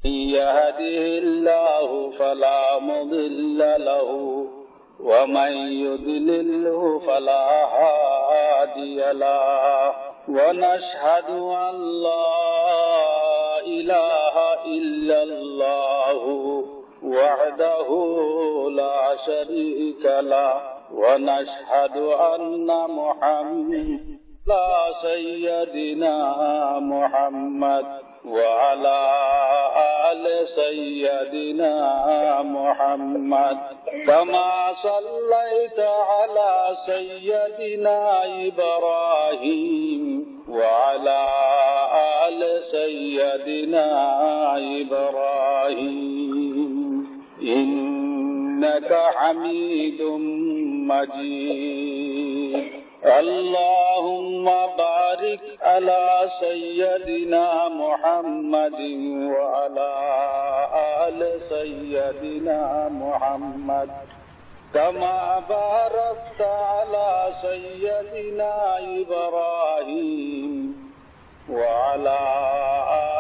يهده الله فلا مضل له ومن يضلله فلا هادي له ونشهد أن لا إله إلا الله وحده لا شريك له ونشهد أن محمدا سيدنا محمد وعلى آل سيدنا محمد كما صليت على سيدنا إبراهيم وعلى آل سيدنا إبراهيم إنك حميد مجيد اللهم بارك على سيدنا محمد وعلى آل سيدنا محمد كما باركت على سيدنا إبراهيم وعلى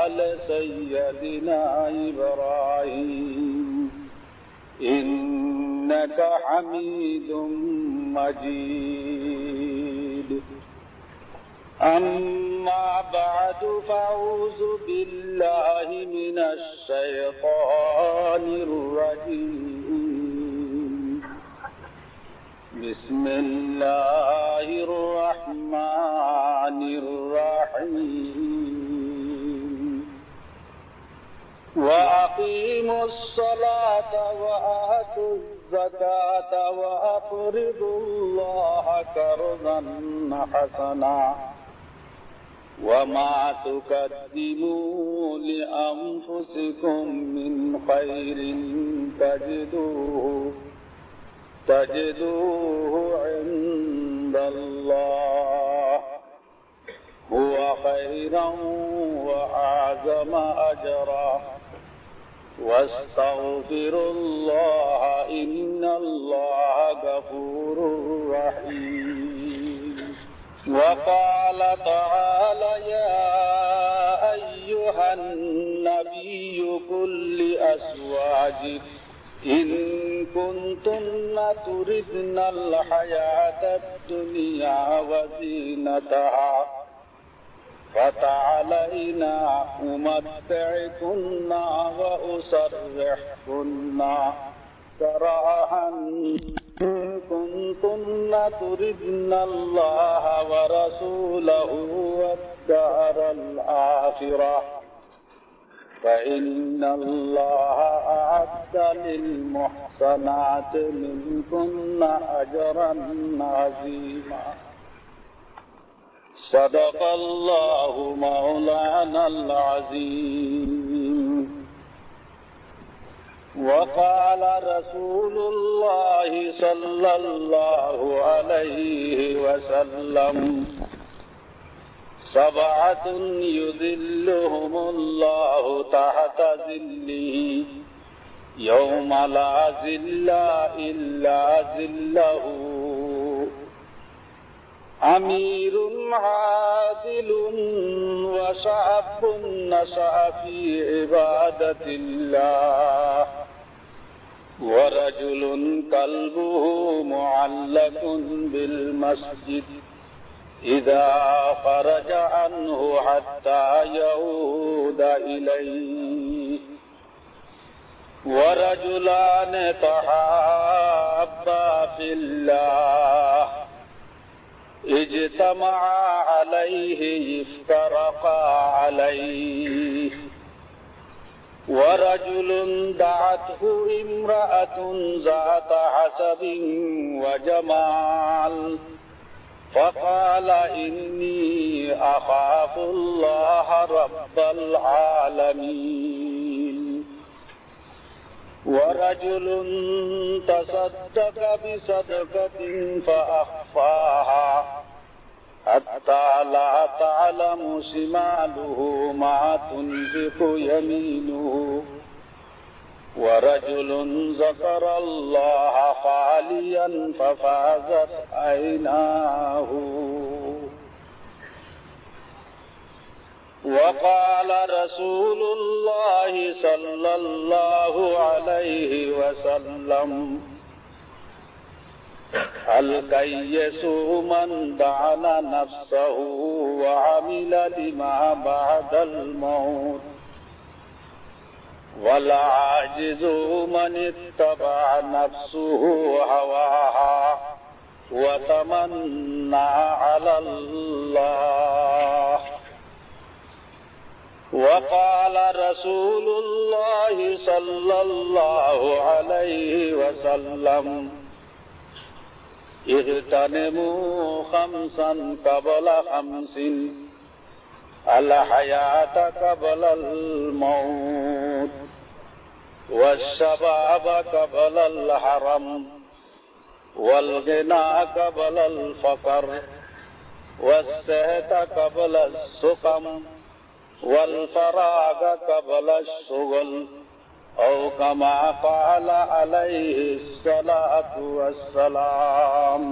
آل سيدنا إبراهيم إنك حميد مجيد أما بعد فأعوذ بالله من الشيطان الرجيم بسم الله الرحمن الرحيم وأقيموا الصلاة وآتوا الزكاة وأقرضوا الله قرضا حسنا وما تقدموا لأنفسكم من خير تجدوه عند الله هو خيرا وأعظم أجرا واستغفروا الله إن الله غفور رحيم وقال تعالى يا أيها النبي قل لأزواجك إن كنتن تردن الحياة الدنيا وزينتها فتعالينا أمتعكن وأسرحكن سراحا إن كنتن تردن الله ورسوله والدار الآخرة فإن الله أعد للمحسنات منكن أجرا عظيما صدق الله مولانا العظيم وقال رسول الله صلى الله عليه وسلم سبعة يذلهم الله تحت ظله يوم لا ظل إلا ظله أمير عادل وشعب نشأ في عبادة الله ورجل قلبه معلق بالمسجد إذا خرج عنه حتى يعود إليه ورجلان تحابا في الله اجتمعا عليه افترقا عليه ورجل دعته امرأة ذات حسب وجمال فقال إني أخاف الله رب العالمين ورجل تصدق بصدقة فأخفاها حتى لا تعلم شماله ما تنفق يمينه ورجل ذكر الله خاليا ففازت عيناه وقال رسول الله صلى الله عليه وسلم الكيس من دعن نفسه وعمل لما بعد الموت والعاجز من اتبع نفسه هواها وتمنى على الله وقال رسول الله صلى الله عليه وسلم اغتنموا خمسا قبل خمس الحياة قبل الموت والشباب قبل الحرم والغنى قبل الفقر والصحة قبل السقم والفراغ قبل الشغل أو كما قال عليه الصلاة والسلام.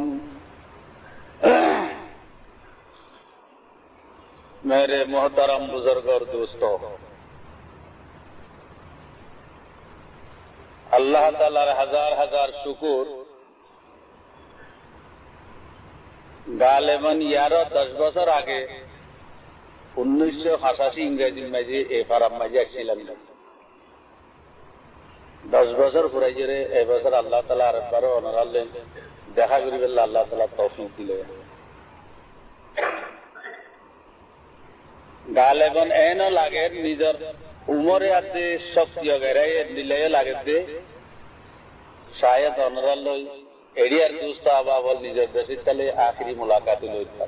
मेरे मोहतरम बुजुर्ग और दोस्तों, अल्लाह तालार हजार हजार शुकुर গালেবান ইয়ারও 10 বছর আগে 1985 ইংরেজি মাঝে এ ফারাম মাঝে আসছিলাম। 10 বছর ফুরাইছে রে। এই বছর আল্লাহ তাআলা আরেকবারও অনারালে দেখা করি বললে আল্লাহ তাআলা তৌফিক দিলে। গালেবান এনো লাগে নিজের উমরে আছে শক্তি গেরাই দিলে লাগে দে শায়দ অনারালে এরিয়ার দোস্ত আবা বল নিজের দেশের তালে আখরি মুলাকাত লইত।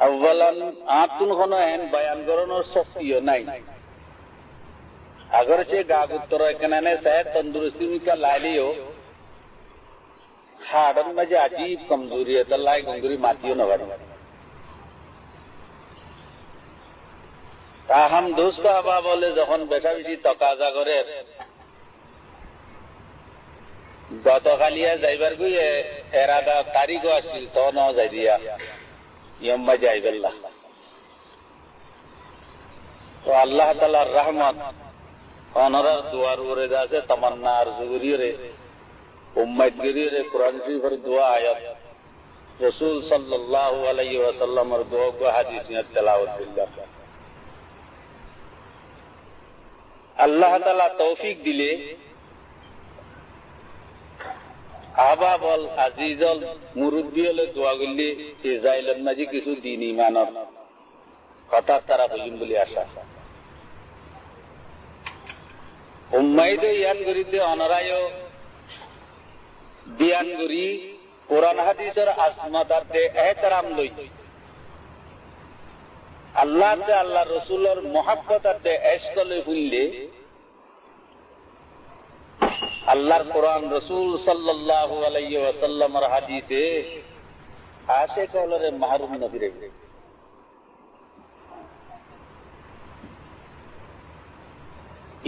আউয়ালান আতুন কোন এন বয়ান করানোর শক্তিও নাই। अगर से गाग उत्तर एकाने शायद तंदुरुस्ती का लालियो हाडन मजे अजीब कमजोरी है तल्लाई गंगुरी मातियो न बड़ी हम दोस्त आबा बोले যখন বেশা বেশি তকাজা করে গতকালিয়া যাইবার গই এরাদা তারিখ আসছিল তো ন যাই দিয়া ইয়াম্মা যাইবেল্লাহ। তো আল্লাহ তাআলার রহমত অনরার দুয়ার উরে যাচ্ছে তমান্না আর জুগুরি রে উম্মত গিরি রে কুরআন শরীফের দোয়া আয়াত রাসূল সাল্লাল্লাহু আলাইহি ওয়াসাল্লামের দোয়া কো হাদিসে তেলাওয়াত বিল্লাহ। আল্লাহ তাআলা তৌফিক দিলে আবা বল আজিজল মুরব্বি হলে দোয়া করলে ইসরায়েলের মাঝে কিছু দিন ইমানত হঠাৎ তারা বুঝুন বলে আশা উম্মাইদে ইয়ান গরিতে অনরায় বিয়ান গরি কোরআন হাদিসের আজমতাতে এহতরাম লই আল্লাহ তে আল্লাহ রসুলের মহাব্বতাতে এশকলে হইলে আল্লাহর কোরআন রসুল সাল্লাল্লাহু আলাইহি ওয়াসাল্লামের হাদিসে আশিক হলরে মাহরুম নবীরে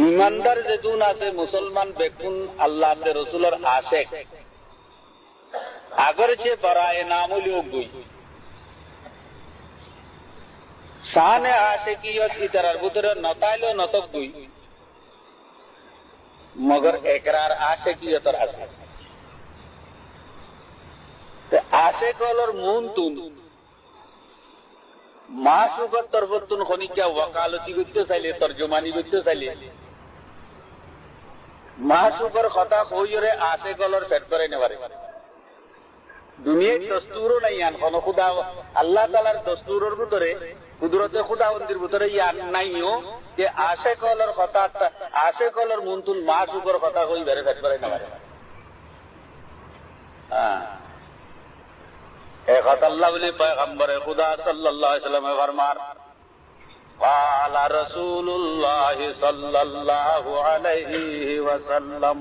ईमानदार जेतून আছে मुसलमान बेकुन अल्लाह के रसूलर आशिक अगर से बराए नामुलियों गुई शान आशिकियत की तरह बुतर नतालो नतक गुई मगर एकरार आशिकियत आशे ते आशिक और मुंतुन माशुकत तरबतुन खनि क्या वकालती करते चाइले तर्जुमानी करते चाइले माशुकर खता कोई रे आशे कलर फेट करे ने बारे दुनिया दस्तूरो नहीं आन कोनो खुदा अल्लाह तालार दस्तूरोर ভিতরে কুদরতে খুদাবন্দির ভিতরে ইয়ান নাইও যে আশে কলর কথা আশে কলর মুনতুন মাশুকর কথা কই বেরে ফেট করে না বারে হ্যাঁ एक अल्लाह वली पैगंबर खुदा सल्लल्लाहु अलैहि वसल्लम फरमान قال رسول الله صلى الله عليه وسلم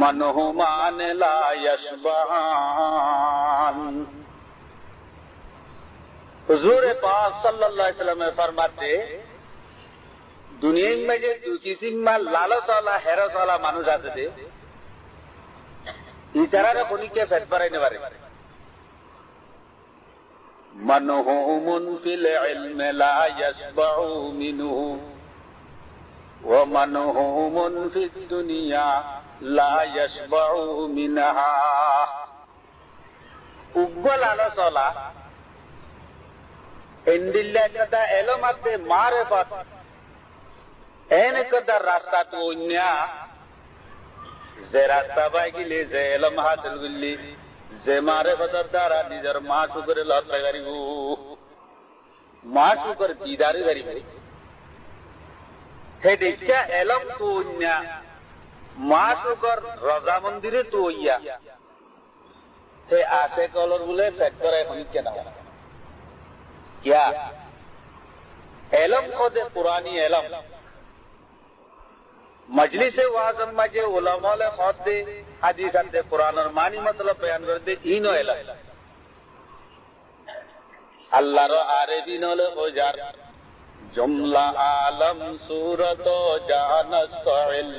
من همان لا يشبعان हुजूर पाक सल्लल्लाहु अलैहि वसल्लम फरमाते दुनिया में जो किसी में लालच वाला हैरस वाला मानुष आते थे इस तरह कोनी के फेट पर रहने वाले মানহুমুন ফিল ইলমি লা ইয়াসবাউ মিনহু ওয়া মানহুমুন ফিদ দুনিয়া লা ইয়াসবাউ মিনহা। উগ্গল আলাসলা ইন্দিল্লা কাদা এলমাতে মারিফাত এনে কাদা রাস্তা তো অন্যা যে রাস্তা পাই গেলে যে এলম হাসিল করলি যে মারিফাতের দ্বারা নিজের মা শুকরে লড়তে পারিব, মা শুকর দিদারে পারিব। হে দেখা এলম তো অন্যা মা শুকর রজা মন্দিরে তো ইয়া হে আসে কলর বলে পেট করে এখন কেনা क्या एलम खुद पुरानी एलम मजलिस वाज़म मजे उलमा ले खुद दे हदीस दे कुरान और मानी मतलब बयान कर दे इनो एलम अल्लाह रो आरबी नले ओजार जुमला आलम सूरत जानस्तइल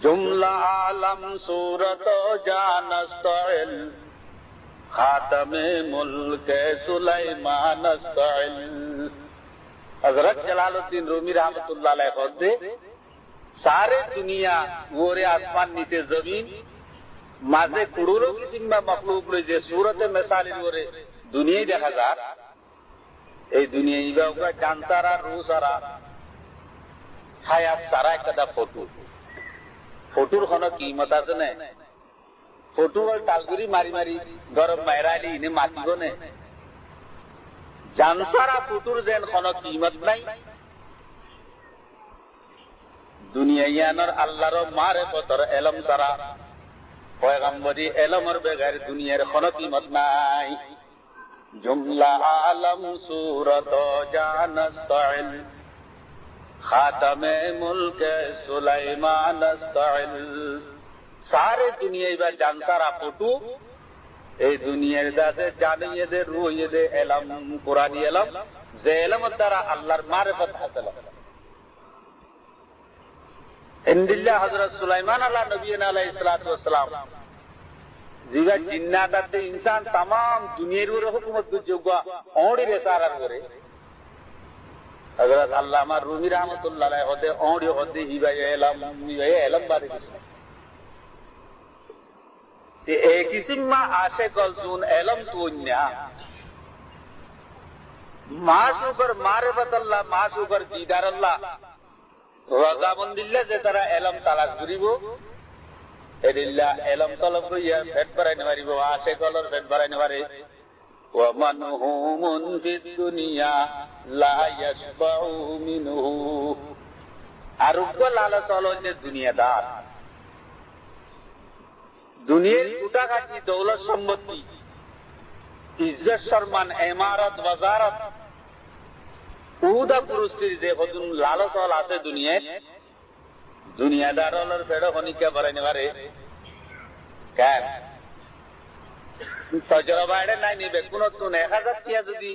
जुमला आलम सूरत जानस्तइल खातमे मुल्क सुलाइमान अस्ताइल। हजरत जलालुद्दीन रूमी रहमतुल्लाह अलैह खुद सारे दुनिया वोरे आसमान नीचे जमीन माजे करोड़ों किस्म में मखलूक रे जे सूरत मिसाल वोरे दुनिया देखा जा এই দুনিয়া ইবা চাঁদ সারা রু সারা হায়াত সারা একটা ফটো ফটোর কোনো কিমত আছে না ফটো আর টালগুরি মারি মারি গরম মাইরালি ইনে মাতিব নে জান সারা ফটোর যেন কোনো কিমত নাই দুনিয়া ইয়ানর আল্লাহর মারিফতর ইলম সারা পয়গম্বরি ইলমের বেগার দুনিয়ার কোনো কিমত নাই। जुमला आलम सूरत जानस्तइल खातमे मुल्क सुलाइमान अस्ताइल। सारे दुनिया इबा जान सारा फोटो ए दुनियार दासे जानिए दे रूहिए दे इलम कुरानी इलम जे इलम द्वारा अल्लाहर मारिफत हासिल इंदिल्ला हजरत सुलाइमान अल्लाह नबीना अलैहिस्सलातु वस्सलाम जिगा जिन्नात इंसान तमाम दुनिया हुकूमत जोगा औड़ी रे सारा करे हजरत अल्लामा रूमी रहमतुल्लाह अलैह होते औड़ी होते ही भाई इलम बारे ते एक किस्म मा आशे कलसून इलम दुनिया माशुकर मारिफत अल्लाह माशुकर दीदार अल्लाह रजामंदिल्लाह जे तरह इलम तलाश करिबो एदिल्ला इलम तलब को ये फेट बराने वाली वो आशे कलर फेट बराने वाले वो मनहुमुन फिद दुनिया ला यशबाउ मिनहु आरुब्बा लाला सालो जे दुनियादार दुनिया टूटा काटी दौलत संपत्ति इज्जत शर्मान इमारत वजारत उदा पुरुस्तिर जे खुदुन लाला साल आसे दुनिया दुनियादार और पेड़ो होनी क्या बराने वाले क्या तजरबा एडे नहीं निबे कुनो तू ने खासा किया जुदी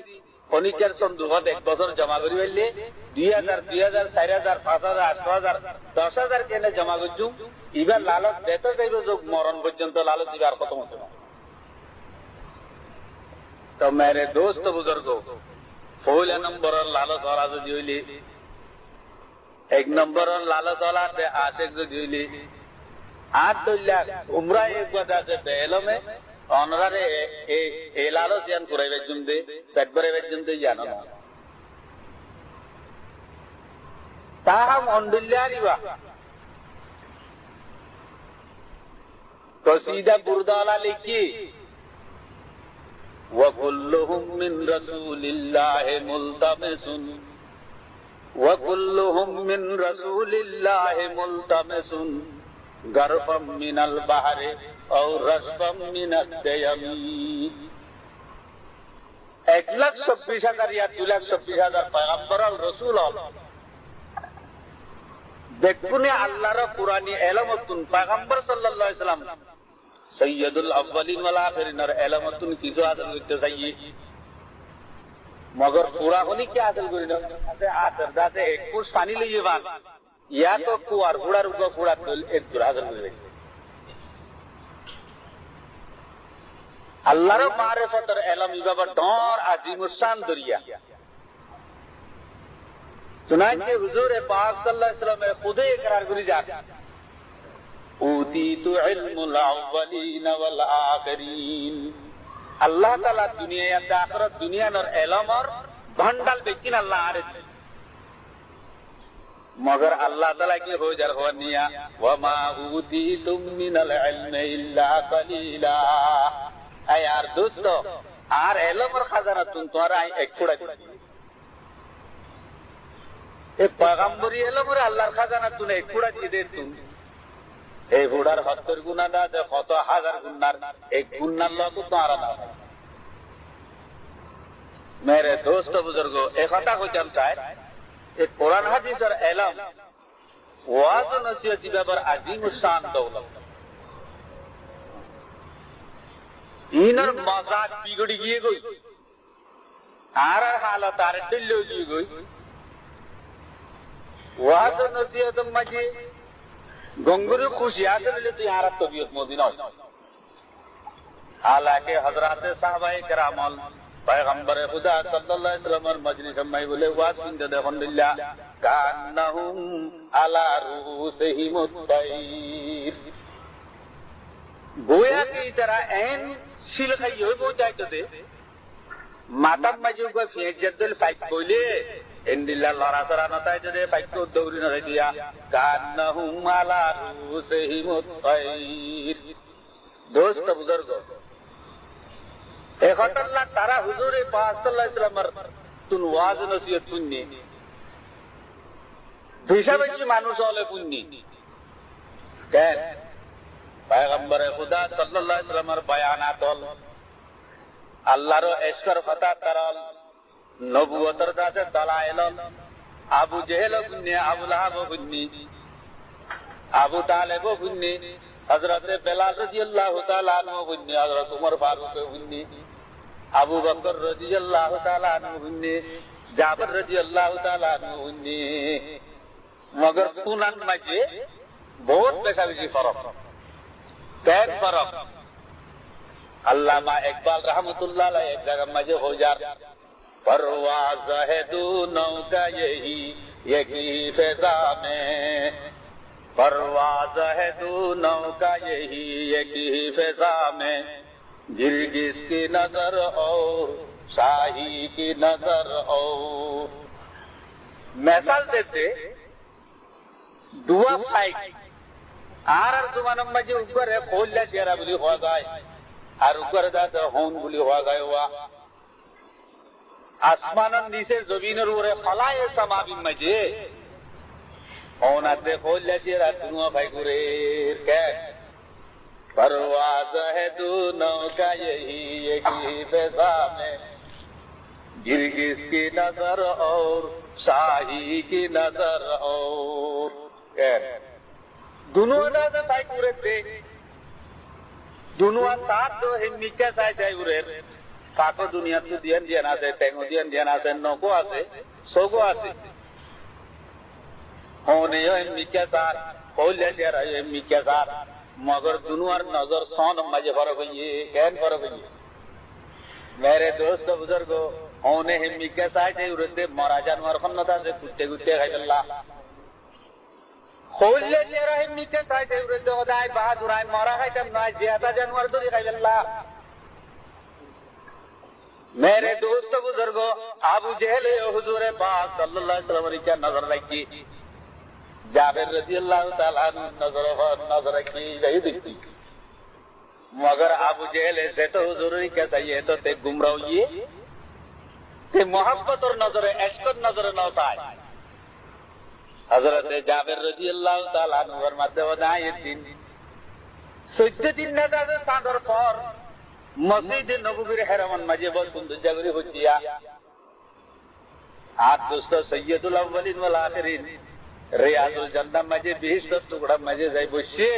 होनी क्या संदूक़ एक बसर जमा करी वाले 2000 4000 5000 8000 10000 के ने जमा कर जूं इबा लालच देता जाइबे जो मरण पर्यंत लालच इबार खत्म होते तो मेरे दोस्त बुजुर्गों फूल नंबर लालच और आज जोइली एक नंबर लालच वाला ते आशिक जो जोइली आठ दुल्ला उम्रा एक बदा से बेलो में ऑनरे ए लालच यान पुरे वेजुम दे पेटबरे वेजुम दे यानो ताहम ओंडुल्लारीवा कसीदा बुरदाला लिखी वकुल्लुहुम मिन रसूलिल्लाहि मुल्तमिसुन वकुल्लुहुम मिन रसूलिल्लाहि मुल्तमिसुन गर्फम मिनल बहरे और रस्फम मिनद दयमी 1,26,000 या 2,26,000 पैगंबर और रसूल देखुने अल्लाह रा कुरानी इलमतुन पैगंबर सल्लल्लाहु अलैहि वसल्लम सय्यदुल अव्वलिन वल आखिरिन और इलमतुन किसो आदर करते सही मगर पूरा होनी क्या हासिल करी ना आखिर दाते एक कुछ पानी लिए बात या तो कुआर बुड़ा रुका कुड़ा तो एक दुरा हासिल करी আল্লাহর মারিফতের ইলম ইবাবা ডর আজিমুসান দরিয়া চুনাইছে হুজুর পাক সাল্লাল্লাহু আলাইহি ওয়াসাল্লামের খুদে ইকরার করি যাক উতিতু ইলমুল আউয়ালিন ওয়াল আখিরিন আল্লাহ তাআলা দুনিয়া আর আখিরাত দুনিয়ার ইলমর ভান্ডাল বেকিন আল্লাহ আরে मगर अल्लाह ताला की हो जार होनिया वमा उतीतुम मिनल इल्मी इल्ला कलीला ऐ यार दोस्तों आर इल्मर खजाना तुम तोरा एक कुड़ा ए पैगंबरी इल्मर अल्लाहर खजाना तूने एक कुड़ा दी दे तुम ए हुडार 70 गुना ना दे কত হাজার গুনার एक गुनार लो तो तोरा ना मेरे दोस्तों बुजुर्गों एक কথা কইতাম চাই एक कुरान हदीस और इल्म वाज नसीहत ব্যাপার আজিম শান দৌলত ইনার মজাজ বিগড়ি গিয়ে গই আর হালত আর ঢিল্লো গিয়ে গই वाज नसीहत মাঝে গঙ্গুর খুশি আসলে তুই আর তবিয়ত মদিনা हालांकि हजरत साहबाए करामल पैगंबर खुदा सल्लल्लाहु अलैहि वसल्लम मजलिस में बोले वाज बिंद देखिल्ला कान्नहुम अला रूसिहिम तैर गोया की तरह एन शिल खइयो बोजाइतो दे माता मजु को फेजदल फाइट बोले इंदिल्ला लरासरा नताय जदे फाइट को दौरी न दिया कान्नहुम अला रूसिहिम तैर दोस्त बुजुर्गो एकहत्तरला तारा हुजूरे पाक सल्लल्लाहु अलैहि वसल्लम तुन वाज नसीहत सुन्नी बेशी মানুষ হলে পুণ্যি কেন পয়গম্বর খুদা সাল্লাল্লাহু আলাইহি ওয়াসাল্লামের বায়ানাত হল আল্লাহর ইশকের কথা তারাল নবুয়তের কাছে দলাইল আবু জেহেল পুণ্যি আবু লাহাব পুণ্যি আবু তালেব পুণ্যি হযরত বেলাল রাদিয়াল্লাহু তাআলা আনহু পুণ্যি হযরত উমর ফারুক পুণ্যি আবু বকর রাদিয়াল্লাহু তাআলা আনহু পুণ্যি জাবের রাদিয়াল্লাহু তাআলা আনহু পুণ্যি मगर सुनन मजे बहुत बेसा बेसी फरक कैन फरक अल्लामा इकबाल रहमतुल्लाह अलैह एक जगह मजे हो जार परवाज़ है दूनों का यही फिजा में परवाज़ है दूनों का यही फिजा में गिरगिस की नजर और शाही की नजर और मिसाल देते दुआ फाइट আর জমানার মাঝে উপরে খোললা চেহারা বলি হওয়া যায় আর উপরে দাদা হন বলি হওয়া যায় ওয়া আসমানের নিচে জমিনের উপরে ফলায়ে সামাবিন মাঝে ওনাতে খোললা চেহারা দুয়া ভাই করে কে परवाज़ है दूनों का यही फिजा में गिरगिस की नजर और शाही की नजर और दोनों दादा भाई पूरे थे दोनों साथ दो हिम्मी क्या साय चाहे उरे काको दुनिया तो दियन दिया ना से टेंगो दिया ना से नो को आसे सो को आसे होने यो हिम्मी क्या साथ कोई ले चेहरा यो हिम्मी क्या साथ मगर दोनों आर नजर सोन मजे फरक हुई है कैन फरक हुई है मेरे दोस्त बुजुर्गो होने हिम्मी क्या साय चाहे उरे थे मरा जानवर खन्नता से कुत्ते कुत्ते खाई अल्लाह खोले चेहरा हिम्मी के साथ उरे दो दाई बहादुर आए मरा है तब ना ज्यादा जानवर दूरी खाई अल्लाह मेरे दोस्त बुजुर्गो अबू जहल हुजूर पाक सल्लल्लाहु अलैहि वसल्लम की नजर लगी जाबिर रदियल्लाहु ताला नजर की गई दिखती मगर अबू जहल से तो हुजूर के सही है तो ते गुमराह ये ते मोहब्बत और नजर इश्क और नजर नौसाय हजरत जाबिर রাদিয়াল্লাহু তাআলা আনহুর মধ্যে ওদায় দিন 14 দিন না দাদা সাদর পর মসজিদে নববীর হেরামন মাঝে বল সুন্দর জাগরি হচ্ছিয়া আর দোস্ত সৈয়দুল আউয়ালিন ওয়াল আখিরিন রিয়াজুল জান্নাহ মাঝে 20 টুকরা মাঝে যাই বসে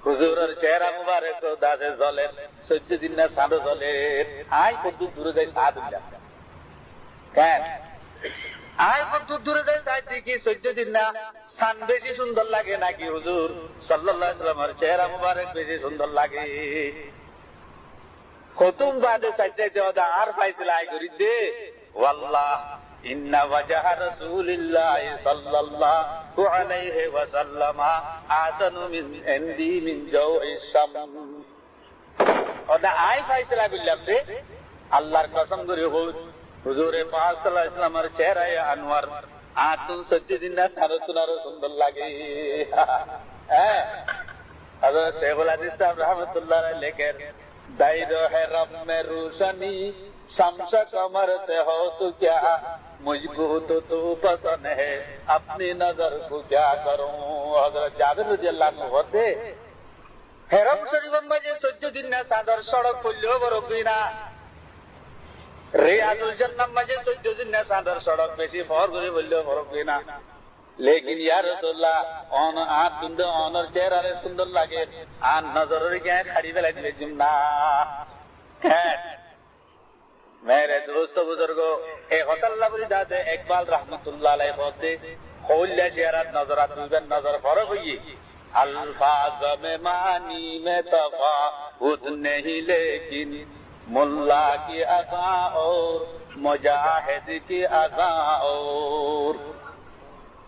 হুজুরের চেহারা মুবারক দাসে জ্বলে 14 দিন না সাদর জ্বলে আই কত দূরে যাই সাদ দিলা কেন আয় কত দূরে যায় দেখি 14 দিন না সান বেশি সুন্দর লাগে নাকি হুজুর সাল্লাল্লাহু আলাইহি ওয়াসাল্লামের চেহারা মুবারক বেশি সুন্দর লাগে খতুম বাদে সাইতে ওদা আর ফাইসলাই করি দে ওয়াল্লাহ ইন্না ওয়াজহা রাসূলিল্লাহি সাল্লাল্লাহু আলাইহি ওয়াসাল্লাম আসানু মিন ইনদি মিন জাওইশ শাম ওদা আই ফাইসলা বিল্লাহ দে আল্লাহর কসম করে হুজুরে পাক সাল্লাল্লাহু আলাইহি ওয়াসাল্লামের চেহারায় আনোয়ার আতুন সজ্জিদিনা সারতুনারও সুন্দর লাগে হ্যাঁ হযরত শেখুল হাদিস সাহেব রাহমাতুল্লাহ আলাইহি লেখেন दायरो है रब में रोशनी शम्स कमर से हो तो क्या मुझको तो तू पसंद है अपनी नजर को क्या करूं हजरत जाबिर रज़ियल्लाहु अन्हु होते हेरम शरीफ में जे सज्जुद्दीन ने सादर सड़क खुल्लो बरबिना रियाजुल जन्नत में जे सज्जुद्दीन ने सादर सड़क बेसी फर করে বললো বরবিনা लेकिन या रसूलुल्लाह অন আত তুন্দ অনর চেহারারে সুন্দর লাগে আর নজরের গায়ে খাড়ি বেলা দিলে জিমনা হ্যাঁ मेरे दोस्तों बुजुर्गों एक हतल्ला बुरिदा से इकबाल रहमतुल्लाह अलैह बोलते खोल्ला शेरात नजरात दुबन नजर फर्क हुई अल्फाज में मानी में तफावुत नहीं लेकिन मुल्ला की अदा और मुजाहिद की अदा और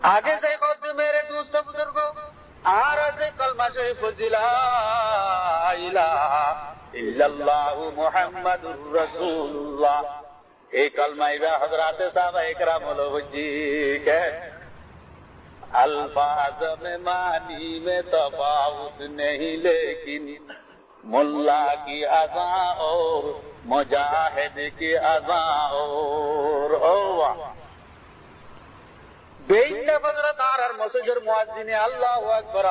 आगे से खुद मेरे दोस्तों बुजुर्गों आरज़ कलमा शरीफ ला इलाहा इल्लल्लाहु मुहम्मदुर रसूलुल्लाह एक कलमा इबा हजरात साहब इकराम जी के अल्फाज में मानी में तफावुत नहीं लेकिन मुल्ला की अदा और मुजाहिद की अदा और बेइंदा हजरत आर मस्जिद मुअज्जिन अल्लाहु अकबर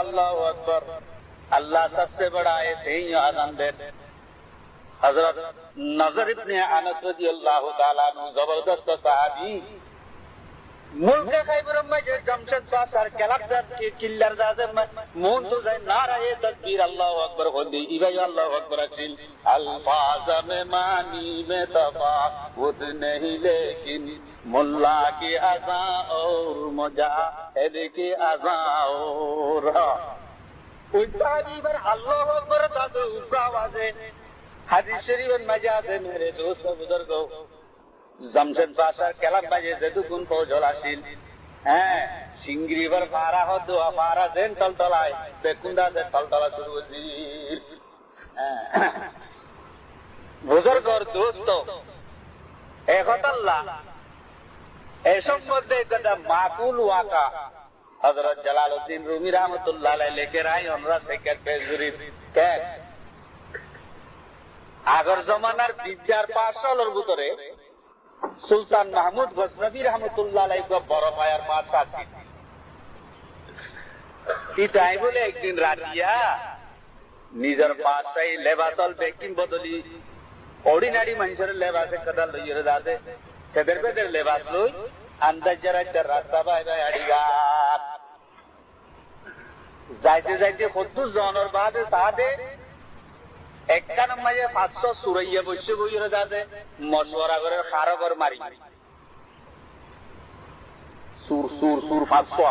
अल्लाह सबसे बड़ा है यही आज़ान दे हजरत नजर इब्ने अनस रज़ियल्लाहु ताला अन्हु जबरदस्त सहाबी मुल्क खैबर में जे जमशेद पासर कलेक्टर के किल्लर दादे में मून तो जाए नाराए तकबीर अल्लाहु अकबर होंदी इबाई अल्लाहु अकबर अकिल अल्फाज में मानी में तफावुत नहीं लेकिन मुल्ला की अज़ा और मुजाहिद की अज़ा और उतारी पर अल्लाहु अकबर दादे उका आवाज़े हाजी शरीफ मजादे मेरे दोस्त बुजुर्गों जमशेद पाशा कलम बजे जदुकुन फौजल आसिल হ্যাঁ সিংগ্রিবার পারা হতো পারা দেন টলটলায় বেকুন্দা দে টলটলা শুরু হইছিল বুজুর্গর দোস্ত একতাল্লাহ এসব মধ্যে একটা মাকুল ওয়াকা হযরত জালালউদ্দিন রুমি রাহমাতুল্লাহ আলাইহি লিখে রাই আমরা সেকেন্ড পেজুরি কে আগর জমানার বিদ্যার পাঠশালার ভিতরে সুলতান মাহমুদ গজনবী রহমতুল্লাহ আলাইহি বড় ভাইয়ার পাশা ছিল কি তাই বলে একদিন রাতিয়া নিজের পাশাই লেবাসল বেকিং বদলি অর্ডিনারি মানুষের লেবাসে কদা লইরে দাদে সেদের বেদের লেবাস লই আন্দাজ জরাতে রাস্তা বাইরে আড়িগা যাইতে যাইতে কত জনের বাদে সাদে একটা নামাজে 500 সুরাইয়া বসে বইরে দাদে মশওয়ারা করে খারাপর মারি সুর সুর সুর 500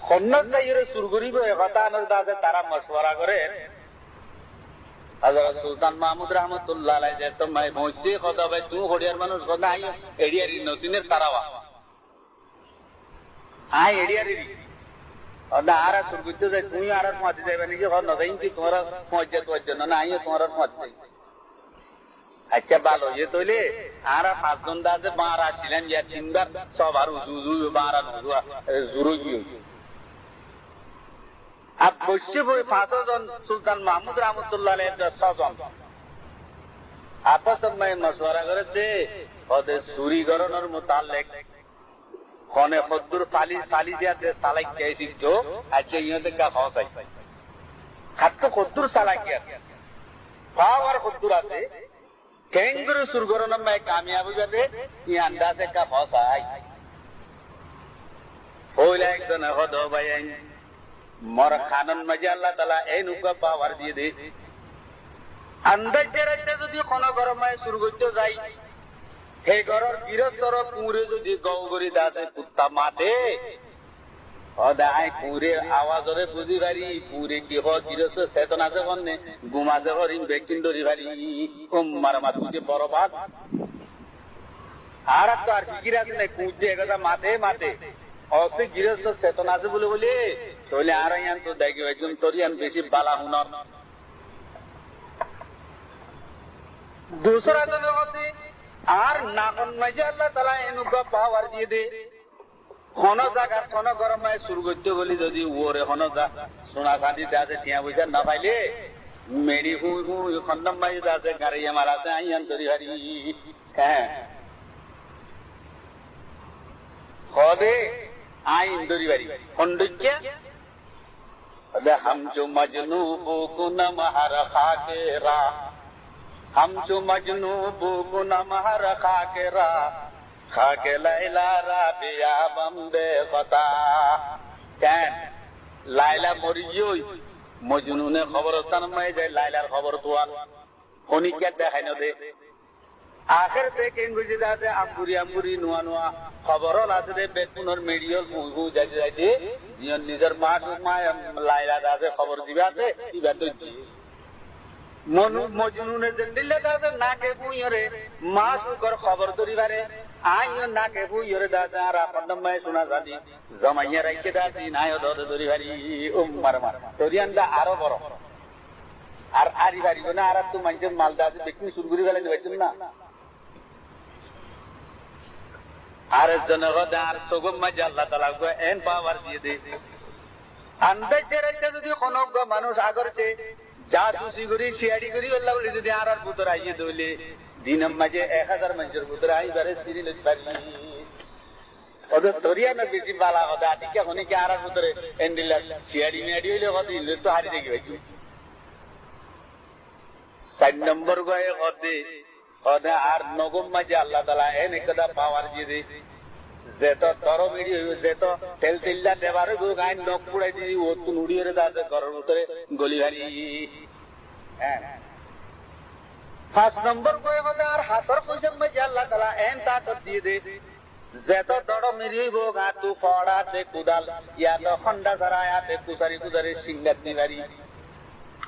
খন্নাস যাইরে সুর গরিব একতানের দাদে তারা মশওয়ারা করে হযরত সুলতান মাহমুদ রহমাতুল্লাহ আলাইহি যে তো মাই বসে কথা ভাই তুই হড়িয়ার মানুষ কথা আই এডিয়ারি নসিনের তারাওয়া আই এডিয়ারি और आरा सुरगुद्दो जाए तुम आरा माती जाए बनी कि और नदाइन की तुम्हारा मौजूद वजन ना आइए तुम्हारा माती अच्छा बालो ये तो ले आरा 5 दिन दासे 12 शिलन या 3 बार 100 बार जुजु 12 जुरु की अब बच्चे वो 500 जन सुल्तान महमूद रहमतुल्लाह अलैहि 100 जन आपस में मशवरा करते और सूरी गरनर मुताल्लिक खने खद्दुर फालिसियाते सालाक कैसी जो आज यहां तक का फौसाई खत्तो खद्दुर सालाक क्या पावर खद्दुर आसे केंद्र सुरगरन में कामयाब हो जाते ये अंदाजे का फौसाई होइला एक जन खदो भाई मर खानन मजे अल्लाह ताला ए नुका पावर दिए दे अंदाजे रहते যদি কোন গরমে সুরগজ্জ যাই হে ঘরের গৃহস্থর পুরে যদি গৌগরি দাসে কুত্তা মাতে সদায় পুরে আওয়াজরে বুঝি পারি পুরে কি গিরস চেতনা যখন গুমাজে হরিম বেকিন ধরি পারি মার মাতুকে বরবাদ আর তো আর ফিকির আছে না কুঁজে একথা মাথে মাথে অসে গৃহস্থ চেতন আছে বলে বলে তাহলে আর ইয়ান তো দেখি একজন তরিয়ান বেশি বালা হুনর दूसरा जन होती আর নাকন মাঝে আল্লাহ তাআলা এনুকা পাওয়ার দিয়ে দে কোন জায়গার কোন গরমে শুরু করতে বলি যদি ওরে কোন যা সোনা চাঁদি আছে টিয়া পয়সা না পাইলে মেরি হু হু খন্ডম মাই আছে গাড়ি আমার আছে আইয়ান তরি হারি হ্যাঁ খদে আইন তরি হারি খন্ডজ্ঞ हम जो मजनू बुकुन महर खाकेरा हम जो मजनू बुकुन महर खाकेरा खाके लाइला राबिया बम्बे खता कैन लाइला मरियोई मजनू ने खबरस्तान में जाए लाइलार खबर तो होनी क्या देखाई न दे आखिर देखें गुजरा से अंकुरी अंकुरी नुआ नुआ खबरों लासे दे बेकुनर मेडियल मुहू जाते जाते जियन निजर माट माय लाइला दासे खबर दिवा से इबा तो जी मनु मजनू ने जंडिले दासे नाके पुयरे मासु कर खबर दरी बारे आयो नाके पुयरे दासे आरा पन्नम में सुना जाती जमाइया राखे दासी नायो दरे दरी बारी मार मार तोरियान दा आरो बरो আর আরি বাড়ি না আর তো মানুষের মালদা আছে বেকিং শুরু করে গেলেন বেচুন না আর জনগদার সগম মাঝে আল্লাহ তাআলা এন পাওয়ার দিয়ে দে আন্দাজে রাখতে যদি কোন মানুষ আগরছে জাসুসি করি সিআইডি করি আল্লাহ বলে যদি আর পুত্র আইয়ে দইলে দিনম মাঝে 1000 মানুষের পুত্র আইবারে তিরি লইতে পারি ওদের তরিয়া না বেশি বালা কথা ঠিক আছে কি আর পুত্র এন্ডিলা সিআইডি মেডি হইলে কথা ইলে তো হারি দেখি ভাই 4 নম্বর গয়ে হদে হদে আর নগম মাঝে আল্লাহ তাআলা এন একদা পাওয়ার দিয়ে দে যেত তর মিডি হইবে যেত তেল তেল্লা দেবারে গো গায় নক পুড়াই দি ও তো নুড়িয়ে দাছে ঘরের ভিতরে গলি ভারি হ্যাঁ 5 নম্বর গয়ে হদে আর হাতর পয়সা মাঝে আল্লাহ তাআলা এন তাকত দিয়ে দে যেত তর মিডি হইবো গা তু ফড়াতে কুদাল ইয়া তো খন্ডা ধরায়াতে কুসারি কুদারি সিংগাত নিবারি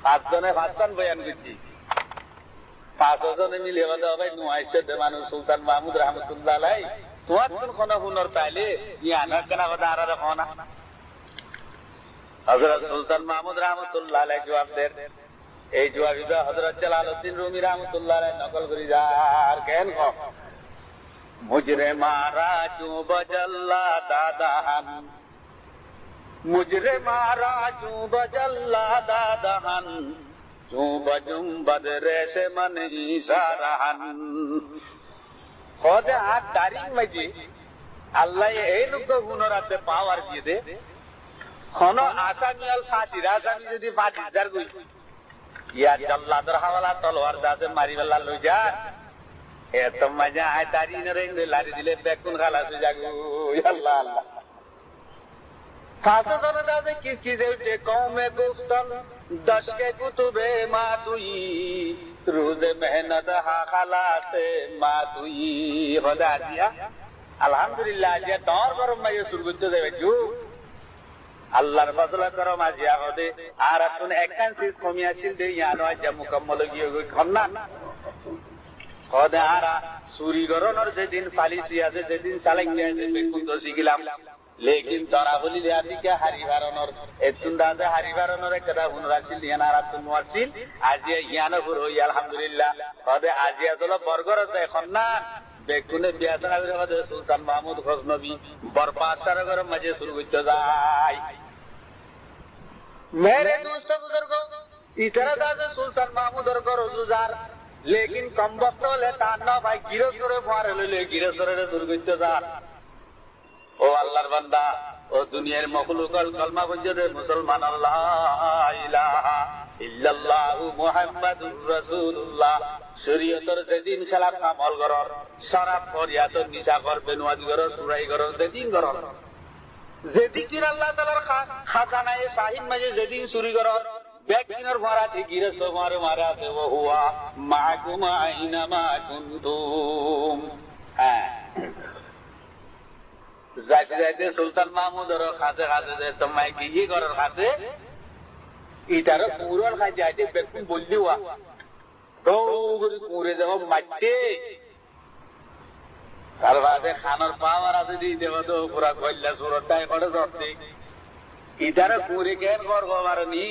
5 জনে 5 জন বয়ান করছি 5 জনে মিলে কথা ভাই নুয়াইশে মানুষ সুলতান মাহমুদ রহমাতুল্লাহ আলাই তোমার কোন হুনর পাইলে ইয়ানা কেনা কথা আর রাখনা হযরত সুলতান মাহমুদ রহমাতুল্লাহ আলাই জবাব দেন এই জবাবিবা হযরত জালালউদ্দিন রুমি রহমাতুল্লাহ আলাই নকল করি যার কেন কো মুজরে মারা চু বজল্লা দাদাহান মুজরে মারা চু বজল্লা দাদাহান চু বজুম বদরে সে মন ইশারাহান খোদে আর তারিখ মাঝে আল্লাহ এই লোক হুনরাতে পাওয়ার দিয়ে দে কোন আসামি আল ফাঁসির আসামি যদি 5000 কই ইয়া জল্লাদর হাওয়ালা তলোয়ার দাসে মারিবেলা লই যা এত মজা আয় তারি ন রেঙ্গে লারি দিলে বেকুন খালাস জাগো আল্লাহ আল্লাহ ফাঁসে জনে দাসে কিস কিসে উঠে কওমে গুফতন 10 के कुतुबे मातुई रोजे मेहनत हा खालासे मातुई खुदा दिया আলহামদুলিল্লাহ যে তোর গরম মাইয়ে শুরু করতে দেবে জু আল্লাহর ফজল করো মাঝিয়া হদে আর আপনি একান্সিস কমিয়াছিল দে ইয়ানো আজ মুকম্মল গিয়ে খন্না খদে আর সুরি গরনর যেদিন পালিসি আছে যেদিন চালাই গিয়ে বেকুন তো শিখিলাম लेकिन तोरा बोली आदि के हरिवारनर एतुन दादे हरिवारनर एकदा हुनरासिल याना तुम वासिल आज याना पुर होई अल्हम्दुलिल्लाह कदे आज আসলে বর্গর আছে এখন না বেকুনে বিয়াসনা করে কদে সুলতান মাহমুদ গজনবী বরপাশার ঘর মাঝে শুরু করতে যায় मेरे दोस्त बुजुर्गों इधर दादे सुल्तान माहमूदर घर जुजार लेकिन कम वक्त ले तान्ना भाई गिरसरे मारे ले गिरसरे शुरू করতে যায় ও আল্লাহর বান্দা ও দুনিয়ার মখলুকাল কলমা পড়ে মুসলমান আল্লাহ ইলাহা ইল্লাল্লাহু মুহাম্মাদুর রাসূলুল্লাহ শরীয়তের যেদিন খেলাফ আমল করর শরাব ফরিয়াত নিশা কর বেনওয়াজি করর চুরাই করর যেদিন করর যেদিন আল্লাহ তাআলার খাজানায়ে শাহিন মাঝে যেদিন চুরি করর ব্যক্তির মারাতে গিরস মারে মারাতে ও হুয়া মাকুম আইনা মা কুনতুম হ্যাঁ যাইতে যাইতে সুলতান মাহমুদের কাছে কাছে যে তোমায় কি করার কাছে ইটার পুরোর কাছে যাইতে বেকুন বললি পুরে যাব মাঠে তার বাদে খানার পাওয়ার আছে দিয়ে দেব তো পুরা কইলা সুরটাই করে ধরতে ইটার পুরে কেন করব পারনি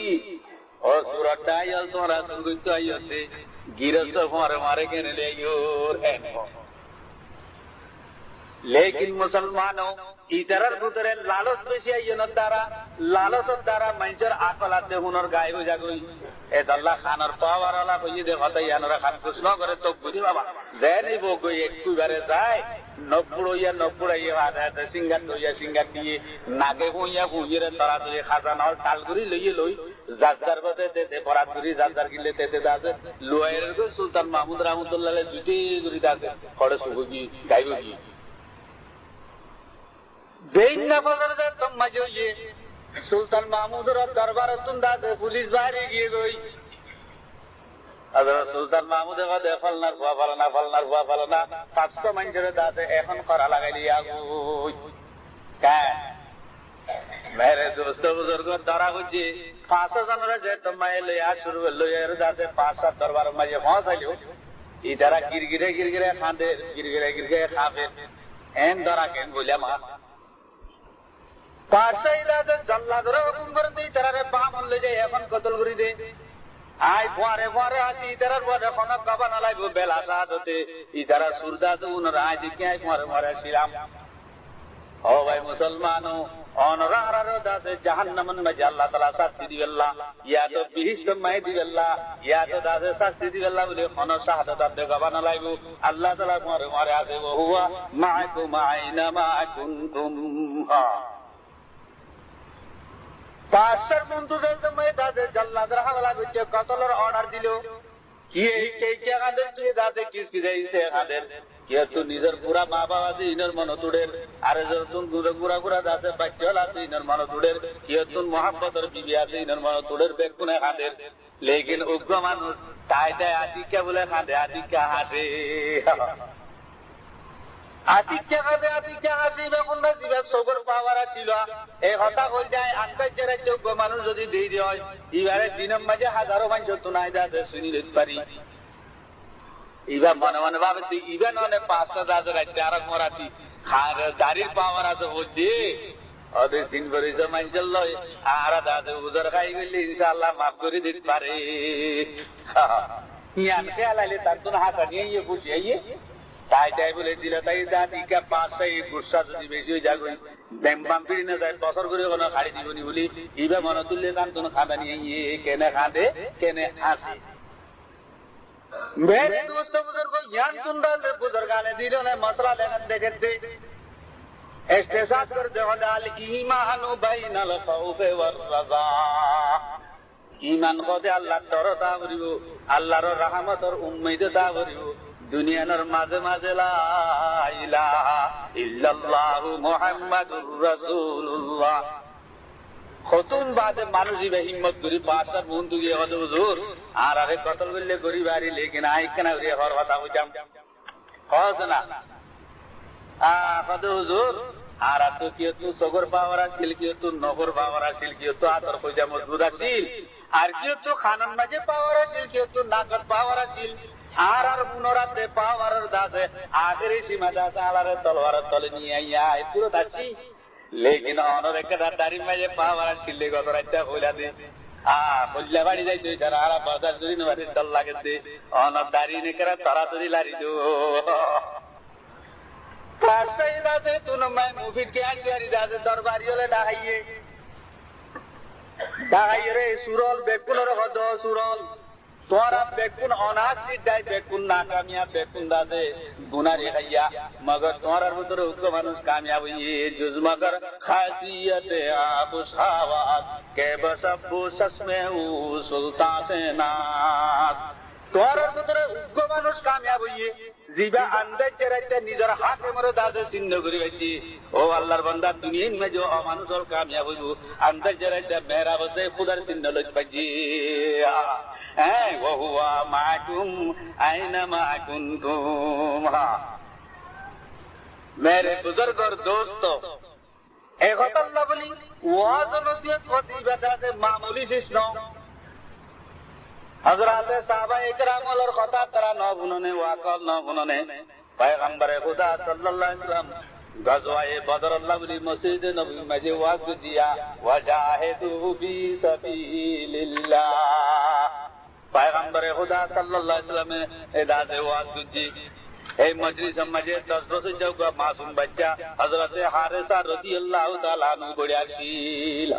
ও সুরটাই তোমরা সুরগুত আইতে গিরস মারে মারে কেন লেগোর लेकिन मुसलमानों इतरर भूतरे लालच बेशी आयनर द्वारा लालचर द्वारा मंचर आकलाते हुनर गायब जागोई ए दल्ला खानर पावर वाला कोई देखता यानरा खान कुछ न करे तो बुझी बाबा जय नहीं वो कोई एक बारे जाए नपुड़ो ये बात है सिंगार तो या सिंगार दिए नागे हुई रे तरा तो ये खजाना और टालगुरी लइए लोई जाजदार बते देते बरातगुरी जाजदार की लेते थे दासे लोयर को सुल्तान महमूद रहमतुल्लाह अलैह जुटी गुरी दासे खड़े सुबुगी गायबगी सुल्तान महमूद दरबार पुलिस बाहर गए गई सुल्तान महमूद फलनार हुआ फलना फलनार हुआ फलना 500 মানুষের দাঁতে এখন করা লাগাইলি मेरे दोस्त बुजुर्ग धरा खुजी 500 जनरे जे तुम्हें लया शुरू लयर दाते 5-7 दरबार मजे पहुंचाइलो इधर गिरगिरे खांदे गिरगिरे खाफे एन धरा केन बोलिया मा पाशाइदाते जल्लादरे हुकुम करते इधर बामन ले जाए এখন কতল করি দে আই ফরে ফরে আছি ইধর বড় কোন কবা না লাগবে বেলা সাত হতে ইধর সুরদাস উনর আই দিকে আই ফরে ফরে ছিলাম ও ভাই মুসলমানো অনরারো দাতে জাহান্নামন মে আল্লাহ তাআলা শাস্তি দিবেল্লা ইয়া তো বিহিষ্ট মাই দিবেল্লা ইয়া তো দাতে শাস্তি দিবেল্লা বলে কোন শাহাদাত দে কবা না লাগবে আল্লাহ তাআলা ফরে ফরে আছে ও হুয়া মাআকুম আইনা মা কুনতুম হা পাঁচশো বন্ধুদের দাদে জল্লাদ রাহাওয়ালা করতে কতলের অর্ডার দিল কি কাদের তুই দাদে কিসকি যাইছে কাদের কে তো নিজের পুরা মা বাবা দিয়ে ইনর মন তুড়ের আরে যতন গুড়া গুড়া দাদে বাচ্চাল আছে ইনর মন তুড়ের কে তো মোহাম্মদের বিবি আছে ইনর মন তুড়ের বেকুনে কাদের লেকিন উগ্র মানুষ তাই আদিকে বলে কাঁদে আদিকে হাসে আদিকে কাঁদে আদিকে হাসি বেকুন না জীবে সগর পাওয়ার ছিল এই কথা কই যায় আন্তর্জাতিক যোগ্য মানুষ যদি দেই হয় এবারে দিনের মাঝে হাজারো মানুষ তো নাই দাদে শুনি লইতে পারি ইবা মনে মনে ভাবে ইবা ননে 500 দাদে রাতে আর মরাতি খার দাড়ির পাওয়ার আছে বুঝি ওদের সিন করে যে মানুষ লয় আর দাদে উজর খাই গেলে ইনশাআল্লাহ মাফ করে দিতে পারে ইয়ান খেয়াল আইলে তার জন্য হাসা নিয়ে বুঝিয়ে তাই বলে দিলে তাই দাদিকা 500 গুসা যদি বেশি হয়ে যাবে ব্যাম্বাম ফিরি না যায় বছর করে কোনো খাড়ি দিবনি বলি ইবা মনে তুললে কান কোনো খাঁদা নিয়ে কেনে খাঁদে কেনে হাসি मेरे दोस्तों बुजुर्गों यान तुंडा से बुजुर्गाने दिनों ने मसला लेकर देखते एस्टेसास कर देखो दाल ईमानु बैनल खौफे वर रज़ा ईमान को दे अल्लाह तोरो तावरियो अल्लाह रो रहमत और उम्मीद तावरियो दुनिया नर माजे माजे ला इलाहा इल्लल्लाहु मुहम्मदुर रसूलुल्लाह খতুম বাদে মানুষ ইবে হিম্মত করি বাসা বন্ধু গিয়ে কত হুজুর আর আরে কতল করলে গরিব আরি লেকিন আই কেন রে হর কথা বুঝাম হস না কত হুজুর আর তো কি তো সগর পাওয়ার আসিল কি তো নগর পাওয়ার আসিল কি তো আতর কইজা মজবুত আসিল আর কি তো খানন মাঝে পাওয়ার আসিল কি তো নাগত পাওয়ার আসিল আর আর পুনরাতে পাওয়ার দাসে আখেরি সীমা দাসে আলারে তলোয়ার তলে নিয়ে আইয়া পুরো দাসি लेकिन অনর একটা দাড়ি মাঝে পাওয়ার শিল্লে গত রাতে হইলা দে বললা বাড়ি যাই তুই যারা আড়া বাজার ধরি না বাড়ির দল লাগে দে অনর দাড়ি নে করা তাড়াতাড়ি লারি দো পাশাই দাদে তুন মাই মুফিদ কে আইয়ারি দাদে দরবারি হলে ডাহাইয়ে রে সুরল বেকুনর হদ সুরল তোরা বেকুন অনাসি দাই বেকুন নাকামিয়া বেকুন দাদে গুনারি খাইয়া মগর তোমার ভিতরে উগ্র মানুষ কামিয়াব হইয়ে জুজ মগর খাসিয়ত আবুসাওয়াত কে বসবু সসমে উ সুলতান সে নাস তোমার ভিতরে উগ্র মানুষ কামিয়াব হইয়ে জিবা আন্দাজ চেরাইতে নিজের হাতে মরে দাদে চিহ্ন করি বাইছি ও আল্লাহর বান্দা দুনিয়ার মাঝে অমানুষর কামিয়াব হইব আন্দাজ চেরাইতে মেহরাব হতে খুদার চিহ্ন লইতে পাইছি وهو معكم أينما كنتم मेरे बुजुर्ग और दोस्तों, एक अल्लाह बोली वाज नसीहत होती बता से मामूली चीज न हजरत साहबा इकराम और खता तरा न उन्होंने वाकल न उन्होंने पैगंबर खुदा सल्लल्लाहु अलैहि वसल्लम गज़वाए बदर अल्लाह बोली मस्जिद नबी में जो वाक़ दिया वजाहिदू फी सबीलिल्लाह पैगंबर खुदा सल्लल्लाहु अलैहि वसल्लम एदा से वाक़ की এই মজলিস মজে 10 বছর যাওয়া মাসুম বাচ্চা হযরত হারেসা রাদিয়াল্লাহু তাআলা আনহু বড় আসিল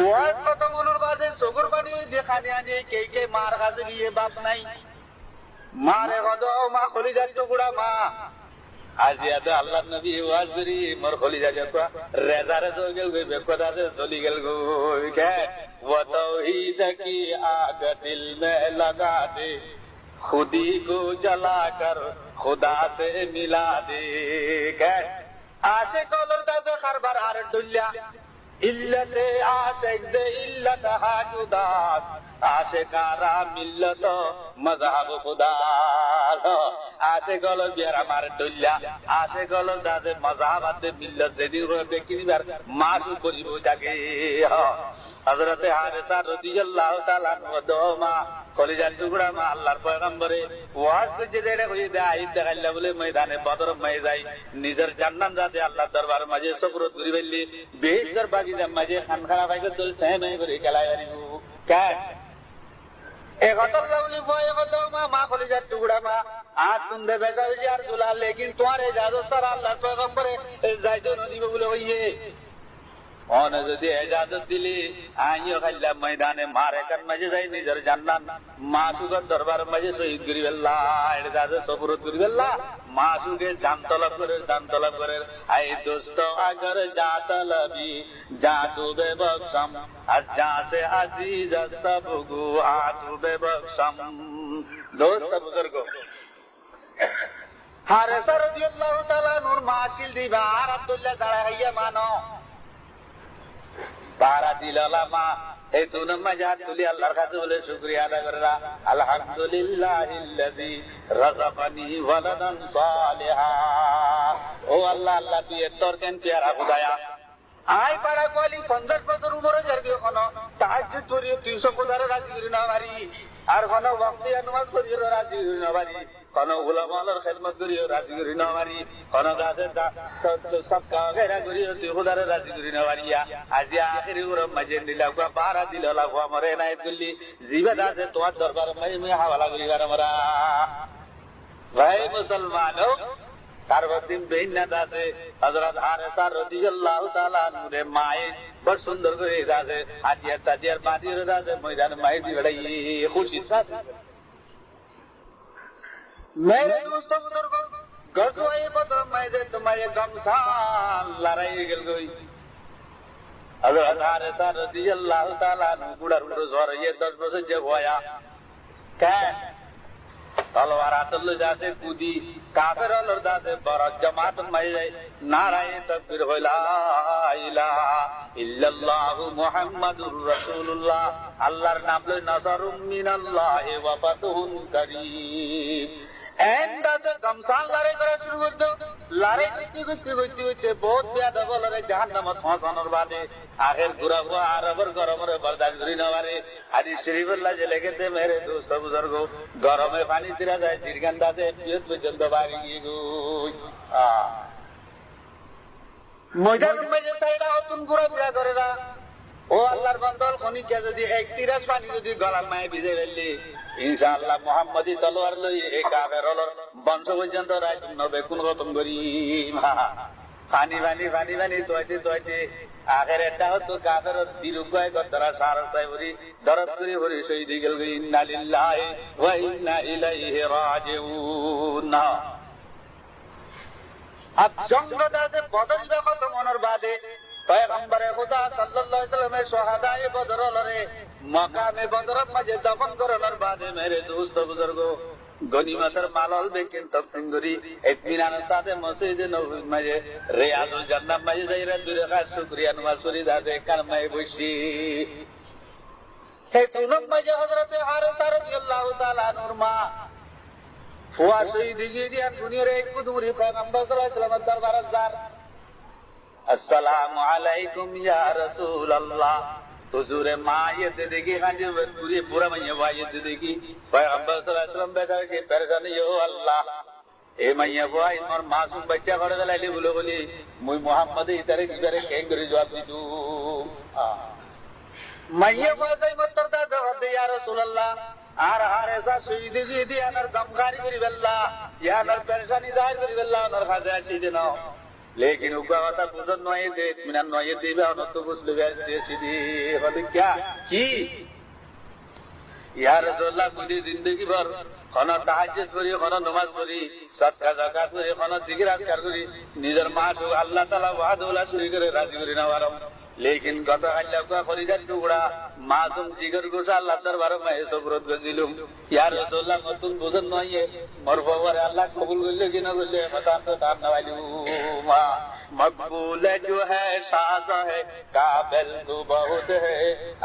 ওয়াজ কত মনের বাজে সগর বাড়ি যেখানে আনে কে মার কাছে গিয়ে বাপ নাই মারে গদো মা খলিজার টুকরা মা আজিয়াতে আল্লাহর নবী ওয়াজ করি মোর খলিজা যা রেজারে তো গেল বেকদাতে চলি গেল গো কে ওয়া তাওহীদ কি আগ দিল মে লাগা দে खुदी को जलाकर खुदा से मिला दे आशे कलर दादे खरबार आर दुल्ला इल्लते आशिक दे इल्लत हाजुदा आशे कारा मिल्लत मजहब खुदा आशे कलर बियार हमार दुल्ला आशे कलर दादे मजहब दे मिल्लत दे दिन बेकिनी बार मासु करिबो जागे हजरत हारिसा রাদিয়াল্লাহু তাআলা ওদমা কলিজার টুকরা মা আল্লাহর পয়গম্বরে ওয়াজ করে দেড়ে কই দে আইত দেখাইলা বলে ময়দানে বদর ময় যাই নিজের জান্নাত যাতে আল্লাহর দরবার মাঝে সুবরত করি বললি বেহেশতের বাগিচা মাঝে খানখানা পাইকে দল সাহেব করে খেলায় আনিবো কা एक अल्लाह बोए वदमা মা কলিজার টুকরা মা আজ তুমে বেজাও यार দুলা लेकिन तुम्हारे इजाजत सर আল্লাহর পয়গম্বরে যাইতো নদী বলে হইয়ে ओने যদি ইজাজত দিলি আইও খাইলা ময়দানে মারে কান মাঝে যাই নিজের জান্নাত মাসুগের দরবার মাঝে শহীদ করি আল্লাহ ইজাজত সবরত করি আল্লাহ মাসুকে জান তলব করে আই দোস্ত अगर जा तलबी जा तू बेबख्शम आज जा से अजीज अस्तबगु आ तू बेबख्शम दोस्त बुजुर्गो हारिसा রাদিয়াল্লাহু তাআলা নূর মাশিল দিবা আর আব্দুল্লাহ দাঁড়া হইয়া মানো তারা দিলালা মা এই দুন মাজাত তুলি আল্লাহর কাছে বলে শুকরিয়া আদায় করেরা আলহামদুলিল্লাহিল্লাযী রাযাকানি ওয়ালাদান সালিহা ও আল্লাহ আল্লাহ তুই তোর কেন প্যারা খুদায়া আই পাড়া কোয়ালি 50 বছর উমরে জারগি কোন তাহাজ্জুদ করি 300 কোদারে রাজি করি না মারি আর কোন ওয়াক্তে নামাজ করি রাজি করি না মারি কোন উলামার খিদমত করি রাজি করি না মারি কোন দাদে সব কাগেরা করি তুই খুদারে রাজি করি না মারিয়া আজ আখিরি উরম মাঝে দিলা গা বারা দিলা লাগা মরে নাই দিল্লি জিবা দাদে তোর দরবার মে হাওয়ালা করি গার মারা ভাই মুসলমানো তারবদিন বেইনা দাদে হযরত হারিসা রাদিয়াল্লাহু তাআলা নুরে মায়ে বড় সুন্দর করে দাদে আজিয়া তাজিয়ার বাদির দাদে ময়দান মাইদি বড়াই খুশি সাথ मेरे दोस्तों बुजुर्गों गज़वाए बदर में जे तुम्हारे गमसान लड़ाई गल गई हज़रत हारिसा রাদিয়াল্লাহু তাআলা গুড়ার রোজর ये 10 বছর যে হয়া কে তলোয়ার আতল যাতে কুদি কাফের আলোর দাতে বড় জামাত মাইলে নারায়ে তাকবীর হইলা ইলাহা ইল্লাল্লাহু মুহাম্মাদুর রাসূলুল্লাহ আল্লাহর নাম লই নাসারুম মিনাল্লাহি ওয়া ফাতুহুন কারীম এন্দাতে গমসান লড়াই করা শুরু করে দাও লড়াই করতে বহুত বেয়াদ বলরে জাহান্নামত ফাঁসানোর বাদে আখের গুরাবো আরবর গরমরে বরদাস্ত করি না পারে হাদিস শরীফুল্লাহ যে লেখেতে মেরে দোস্ত বুজুর্গ গরমে পানি দিরা যায় জিরগান্দাতে পিয়ত পর্যন্ত বাড়ি গিয়ে গই ময়দান মধ্যে সাইডা হতুন ঘোরাফেরা করে না ও আল্লাহর বান্দল খনিকা যদি 31 পানি যদি গলা মায়ে ভিজে ফেললি ইনশাআল্লাহ মুহাম্মদি তলোয়ার লই এই কাফের হলর বংশ পর্যন্ত রাইত নবে কোন রকম করি পানি তোইতে আখের এটা হতো কাফের দিরুগায় গতরা সার সাইবরি দরদ করি হরি শহীদ গেল ইন্না লিল্লাহি ওয়া ইন্না ইলাইহি রাজিউন আব জঙ্গদাতে বদরিবা কত মনের বাদে पैगंबरे खुदा सल्लल्लाहु अलैहि वसल्लम शहादाए बदर लरे मकामे बदर मजे दफन करलर बादे मेरे दोस्त बुजुर्गो गनीमतर मालल बेकिन तकसीम करी इत्मीनान साथे मस्जिद नबवी मजे रियाजुल जन्नत मजे जाइरा दुरे का शुक्रिया नमाजुरी दादे कान मै बशी हे तुनम मजे हजरत हारिसा রাদিয়াল্লাহু তাআলা নুরমা ফুয়া শহীদ গিয়ে দিয়ান দুনিয়ার এক কুদুরি পয়গম্বর সাল্লাল্লাহু আলাইহি ওয়াসাল্লামের দরবারে যার আসসালামু আলাইকুম ইয়া রাসূলুল্লাহ হুজুরে মা ইয়েতে দেখি হাঁজে পুরি পুরা মাইয়া ওয়াইতে দেখি পয়গম্বর সাল্লাল্লাহু আলাইহি ওয়াসাল্লাম বেচারা কে পেরেশানি ও আল্লাহ এ মাইয়া ওয়াই মোর মাসুম বাচ্চা করে গলাইলি বলে বলি মুই মুহাম্মদ ইতারে ভিতরে কেন করে জবাব দিতু মাইয়া ওয়াই মত্তর দা জবাব দে ইয়া রাসূলুল্লাহ আর হারেসা শহীদ দিয়ে দিয়ে আনার দমখারি করি বেল্লা ইয়ানার পেরেশানি জাহির করি বেল্লা আনার খাজা সিদে নাও लेकिन उगा কথা বুঝন নয় দে মিনান নয় দিবে অনত বুঝলে সিদি হলে কি ইয়া রাসূলুল্লাহ মুদি জিন্দেগি ভর খানা তাহাজ্জুদ করি খানা নামাজ পড়ি সাদকা যাকাত করি খানা জিকির আজকার করি নিজের মা তো আল্লাহ তাআলা ওয়াহদাহু শুরী করে রাজি করি না ওয়ারম लेकिन কথা আল্লাহ কা খরিদার টুকরা মাসুম জিগর গোসা আল্লাহ দরবারে মে সবরত গজিলুম ইয়া রাসূলুল্লাহ নতুন বুঝন নয় মোর বাবারে আল্লাহ কবুল করলে কি না করলে কথা তো তার নাওয়াইলু মা मकबूल जो है साज है काबिल तो बहुत है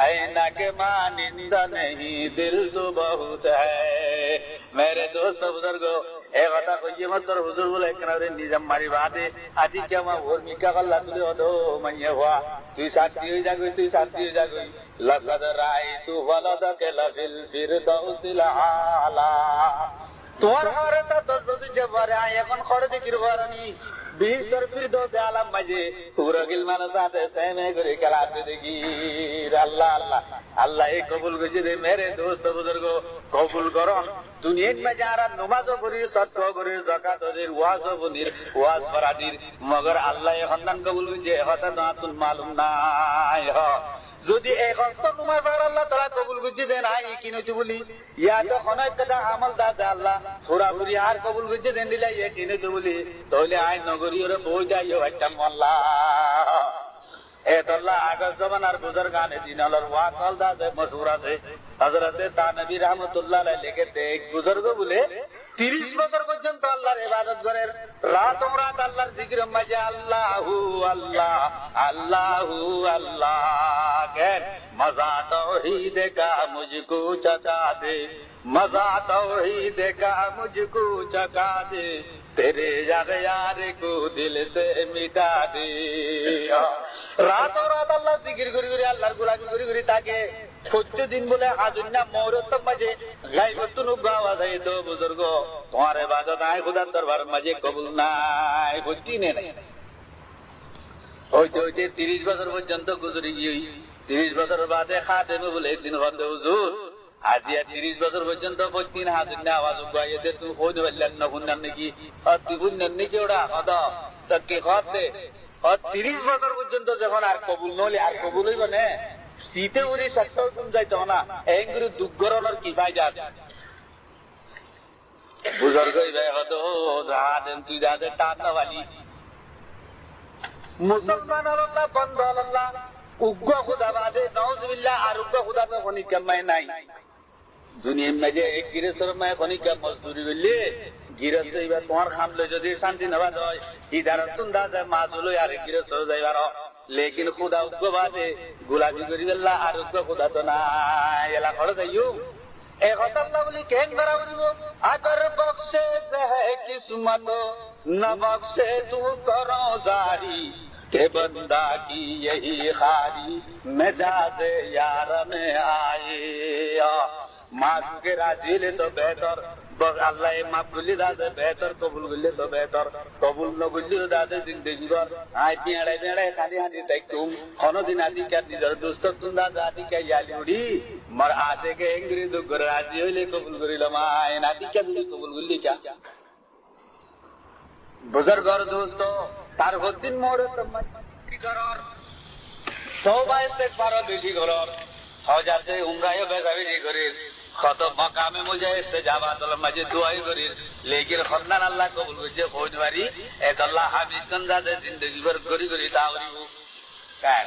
ऐना के मानिंदा नहीं दिल तो बहुत है मेरे दोस्त बुजुर्गो ए কথা কইয়ে মতর হুজুর বলে কেনারে নিজাম মারি বাদে আজি কেমা ওর মিকা গল্লা তুলে ওদো মাইয়া হওয়া তুই সাথী হই যাগই তুই সাথী হই যাগই লাকাদ রাইতু ওয়ালাদাকা লাফিল ফিরদাউসিল আলা তোর ঘরে তা 10 বছর জবারে আয় এখন খড় দেখির ঘরানি 20 তোর ফিরদাউস আলাম মাঝে পুরা গিলমান সাথে সেমে করে খেলাতে দেখি আল্লাহ আল্লাহ আল্লাহ এ কবুল কইছে রে মেরে দোস্ত বুজুর্গ কবুল করো দুনিয়ার মাঝে আর নামাজও করি সদকা করি যাকাত করি ওয়াজও বনির ওয়াজ ফরাদির মগর আল্লাহ এ খন্দান কবুল কইছে হতা নাতুল মালুম নাই যদি এই হস্ত নামাজ আর আল্লাহ তাআলা কবুল কইছে দেন আই কিনতে বলি ইয়া তো খনাই কদা আমল দাদা আল্লাহ পুরাপুরি আর কবুল কইছে দেন দিলা ইয়া কিনতে বলি তাহলে আই নগরী ওরে বই যাইও হইতাম আল্লাহ এ আল্লাহ আগের জমানার বুজুর্গানে দিনালার ওয়াকাল দাদা মশহুর আছে হযরতে তানবী রাহমাতুল্লাহ আলাইহি লিখেতে এক বুজুর্গ বলে 30 বছর পর্যন্ত আল্লাহর ইবাদত করেন রাত ও রাত আল্লাহর জিকিরের মাঝে আল্লাহু আল্লাহ আল্লাহু আল্লাহ কেন মজা তাওহীদ কা মুঝকো চকা দে মজা তাওহীদ কা মুঝকো চকা দে तेरे यार को दिल से मिटा दे রাত ও রাত আল্লাহ জিকির করি করি আল্লাহর গোলামি করি করি তাকে প্রতিদিন বলে হাজুন্না মৌরত মাঝে গায়বতুন গাওয়া যায় তো বুজুর্গ তোমার ইবাদত আয় খোদার দরবার মাঝে কবুল নাই বুঝতি নে নাই হইতে হইতে 30 বছর পর্যন্ত গুজরি গিয়ে 30 বছর বাদে খাদেমে বলে একদিন বন্ধে হুজুর আজি 30 বছর পর্যন্ত প্রতিদিন হাজুন্না আওয়াজ উগাইয়ে দে তুই হইতে পারলেন না শুনলাম নাকি আর তুই শুনলেন নাকি ওরা কথা তাকে খাতে আর 30 বছর পর্যন্ত যখন আর কবুল নলি আর কবুল হইব না শীতে উনি সত্তর গুণ যাইতো না এঙ্গুরি দুঃগরণের কি ফায়দা আছে বুজুর্গ ইবাই হতো জাহাদেন তুই যাতে টান না বালি মুসলমান আল্লাহ বন্ধ আল্লাহ উগ্র খুদা বাদে নাউজুবিল্লাহ আর উগ্র খুদা তো কোন কামাই নাই দুনিয়ার মাঝে এক গিরেসর মায় কোন কাম মজদুরি করলে গিরেস এবার তোমার খামলে যদি শান্তি নেওয়া হয় ইদারতুন দাজে মাজুল আর গিরেসর যাইবার लेकिन खुदा उनको बादे गुलाबी करी अल्लाह আর উগ্র খুদা তো নাই এলা করে যাইও এক আল্লাহ বলি কেন ধরা বলিব আগর বক্সে হে কিসমত না বক্সে তু করো জারি के बंदा की यही खारी मिजाज यार में आए माफ के राजी ले तो बेहतर আল্লাহ মাফ করলে দাদা বেহতর কবুল করলে তো বেহতর কবুল ন করলে দাদা জিন্দগি কর আই পেড়াই পেড়াই কাঁদি হাঁদি দেখতুম কোনদিন আদি কে নিজের দোস্ত তুম দাদা আদি কে ইয়ালি উড়ি মর আশে কে এঙ্গরি দুঃখ করে রাজি হইলে কবুল করিলাম আই নাদি কে দিলে কবুল করলি কে বুজুর্গর দোস্ত তার হদ্দিন মোরে তোমায় কি করার তওবা ইস্তেগফার বেশি করার হজাতে উমরায়ে বেশি করে কত মাকামে মুজে ইস্তেজাবাতুল মাঝে দুআই করি लेकिन খন্দান আল্লাহ কবুল করেছে ফৌজবারি এক আল্লাহ হাফিজ গঞ্জাতে জিন্দেগি ভর করি করি তাওরিও কার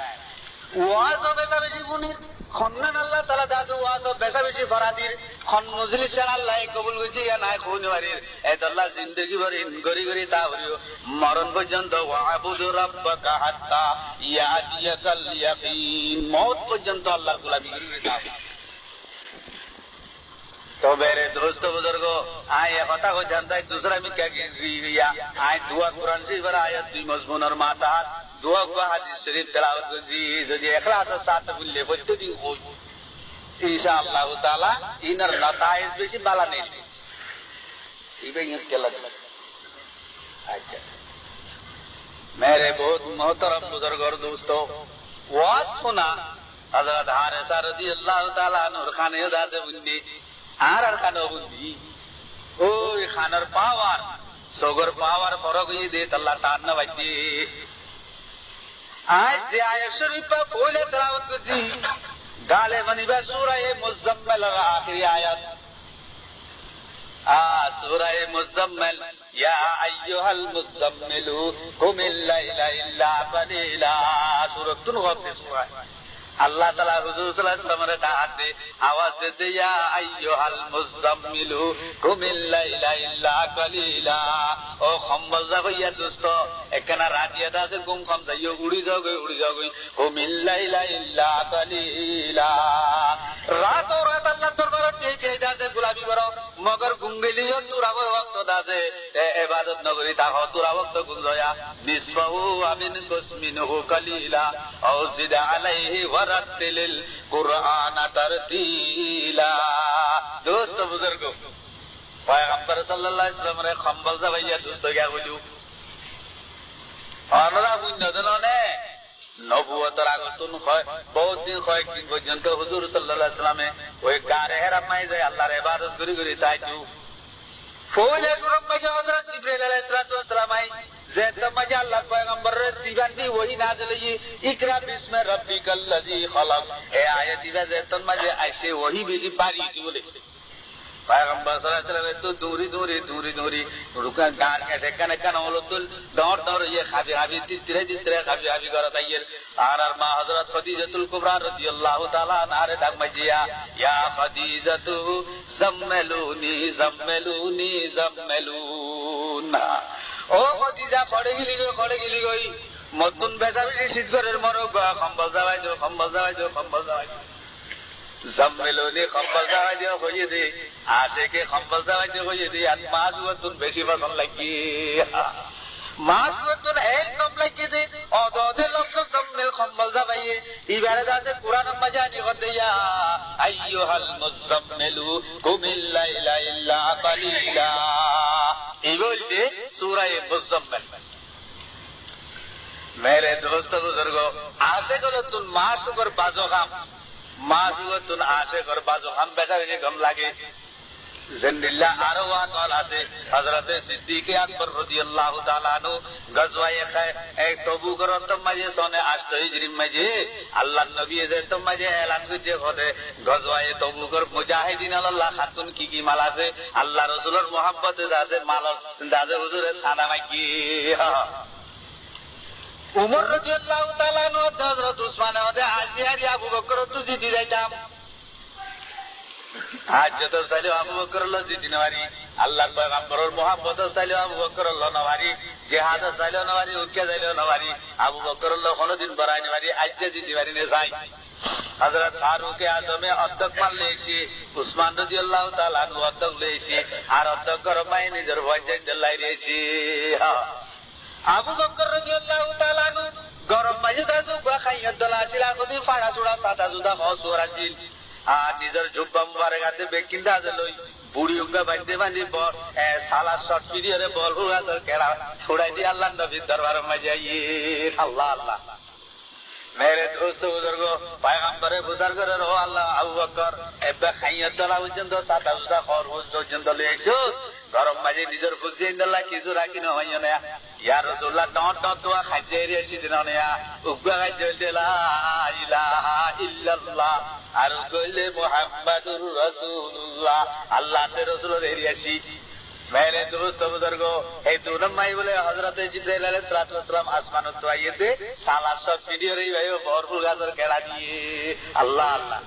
ওয়াজ বেশি বুনি খন্দান আল্লাহ তাআলা দাসু ওয়াজ বেশি ফরাদির খন মজলিস আল্লাহ কবুল করেছে ইয়া নাই ফৌজবারি এক আল্লাহ জিন্দেগি ভর করি করি তাওরিও মরণ পর্যন্ত ওয়াবুদু রাব্বাকা হাত্তা ইয়াতিয়াকাল ইয়াকিন মওত পর্যন্ত আল্লাহর গোলামি করি করি তাওরিও तो मेरे दोस्तों बुजुर्गो आए কথা को जानता है दूसरा में क्या गया आए दुआ कुरान से बर आयत दुई मजमून और माता दुआ को हदीस शरीफ तिलावत को जी जो इखलास के साथ बोले बोलते दिन हो इंशाअल्लाह ताला इनर नताइज बेसी बाला नहीं इबे ये क्या लगा अच्छा मेरे बहुत मोहतरम बुजुर्ग और दोस्तों वाज सुना हजरत हारिसा रदियल्लाहु ताला अन्हु खाने अदा से बुंदी আর খানো বুদ্ধি ওই খানার পাওয়ার সগর পাওয়ার ফরক দিয়ে আল্লাহ তার না বাজি আজ যে আয়াত শরীফা বলে তেলাওয়াত করছি গালে মানিবা সূরা মুজাম্মিল এর আখিরি আয়াত সূরা মুজাম্মিল ইয়া আইয়ুহাল মুজাম্মিলু কুমিল লাইলা ইল্লা কালিলা সূরাতুন ওয়াফি সূরা আল্লাহ তাআলা হুজুর সাল্লাল্লাহু আলাইহি ওয়াসাল্লামের ডাকে আওয়াজ দিতে ইয়া আইয়ুহাল মুজাম্মিলু কুমিল লাইলা ইল্লা কালিলা ও কম্বল জাগাইয়া দোস্ত একখানা রাতিয়া দাসে ঘুম কম যাইও উড়ি যাও কুমিল লাইলা ইল্লা কালিলা রাত আল্লাহ দরবারে কে দাসে গোলামি করো মগর গুঙ্গলিও তুরা ওয়াক্ত দাসে ইবাদত নগরী তাও তুরা ওয়াক্ত গুঞ্জয়া নিসফাহু আমিন কুসমিনহু কালিলা আও জিদ আলাইহি ওয়ারাতিলিল কুরআন তারতিলা दोस्त बुजुर्गो पैगंबर सल्लल्लाहु अलैहि वसल्लम रे खंबल जाबाइया दोस्त क्या बोलू আমরা বুঝনদনে নবুয়তের আগতুন হয় বহুত দিন কয়েকদিন পর্যন্ত হুজুর সাল্লাল্লাহু আলাইহি ওয়াসাল্লামে ওই গারে হেরামাই যায় আল্লাহর ইবাদত করি তাইজু ফলে গুরুম্মে হযরত জিবরাইল আলাইহিস সালাতু ওয়াসসালাম আই যে তমাজা আল্লাহ পয়গম্বর রে সিবান্দি ওহি নাযিল হই ইকরা বিসমি রাব্বিকাল্লাযী খালাক এই আয়াতি যে তমাজে আইছে ওহি বেশি পারি বলে পয়গম্বর সাল্লাল্লাহু আলাইহি ওয়াসাল্লাম তো দূরি রুকা গান এসে কানে হলো তো দর ये খাবি তিরে খাবি করে তাইয়ের আর মা হযরত খাদিজাতুল কুবরা রাদিয়াল্লাহু তাআলা আনহা ডাকমাজিয়া ইয়া খাদিজাতু জাম্মালুনা ও খাদিজা খড়ে গিলি গই মতুন বেজাবি শীত ঘরের মরো কম্বল যাওয়াই জম্মেলুনি কম্বল যাওয়াই দিও হইয়ে দে আশেকে কম্বল যাওয়াই দিও হইয়ে দে আর মাসুতুন বেশি পছন্দ লাগি মাসুতুন এই কম লাগি দে অদদে লোক জম্মেল কম্বল যাওয়াইয়ে ইবারে দাতে কুরআন মাজানি গদিয়া আইয়ুহাল মুজাম্মিলু কুমিল লাইলা ইল্লা কালিলা এই বলতে সূরা মুজাম্মিল मेरे दोस्तों बुजुर्गो आशे करो तुम माशुकर बाजो खाम माशुकर तुम आशे कर बाजो खाम बेटा बेटे गम लागे जिंदिल्ला आरवा तौला से हजरत सिद्दीक अकबर रदियल्लाहु ताला अन्हु गजवाए एक तबू करो तुम मजे सोने आश्तो हिजरी मजे अल्लाह नबी जे तुम मजे ऐलान कीजिए खोदे गजवाए तबू कर मुजाहिदीन अल्लाह खातून की माला से अल्लाह रसूलर मोहब्बत दासे माला दासे हुजूर सादा माकी उमर রাদিয়াল্লাহু তাআলা আনহু হযরত উসমান ওদের হাজিয়ারি আবু বকর তো জিদি যাইতাম আজ তো সাইলে আবু বকর ল জিদি নওয়ারি আল্লাহর পয়গম্বরের মোহাব্বত সাইলে আবু বকর ল নওয়ারি জিহাদ সাইলে নওয়ারি উকে সাইলে নওয়ারি আবু বকর ল কোনদিন বরাই নওয়ারি আজ জিদি বাড়ি নে যাই হযরত ফারুক আজমে অধ্যক মানলে এসে উসমান রাদিয়াল্লাহু তাআলা আনহু অধ্যক লইছে আর অধ্যক কর মাই নিজের ভয় দিলাই রেছি আবু বকর রাদিয়াল্লাহু তাআলা আনহু গরম মাঝে জুব্বা খাইয়া দলা ছিল কদি ফাড়া চুড়া সাদা জুদা হসুরাজিল আর নিজের জুব্বা মুবারক হাতে বেকিন্দা লই বুড়ি উগা বাঁধে বল সালা শট পিরিয়রে বল হুয়া তোর কেড়া ছুড়াই দি আল্লাহর নবীর দরবার মাঝে আইয়ে আল্লাহ আল্লাহ मेरे दोस्तों बुजुर्गो पैगंबरे बुजुर्ग रो अल्लाह अबू बकर एबे खाइया दला পর্যন্ত সাদা জুদা খরচ পর্যন্ত লইছো গরম মাঝে নিজের বুঝে ইন্দাল্লাহ কিছু রাখি না হয় না ইয়া রাসূলুল্লাহ টট দোয়া খাইতে রেছি দিন না উগা গাইতে লা ইলাহা ইল্লাল্লাহ আর কইলে মুহাম্মাদুর রাসূলুল্লাহ আল্লাহর রাসূলের এরিয়াছি मेरे दोस्तों बुजुर्गो हे दोनों माई बोले हजरत जिब्राइल अलैहिस्सलातु वस्सलाम आसमान तो आए थे साला सब वीडियो रही भाई भरपूर गाजर केड़ा दिए अल्लाह अल्लाह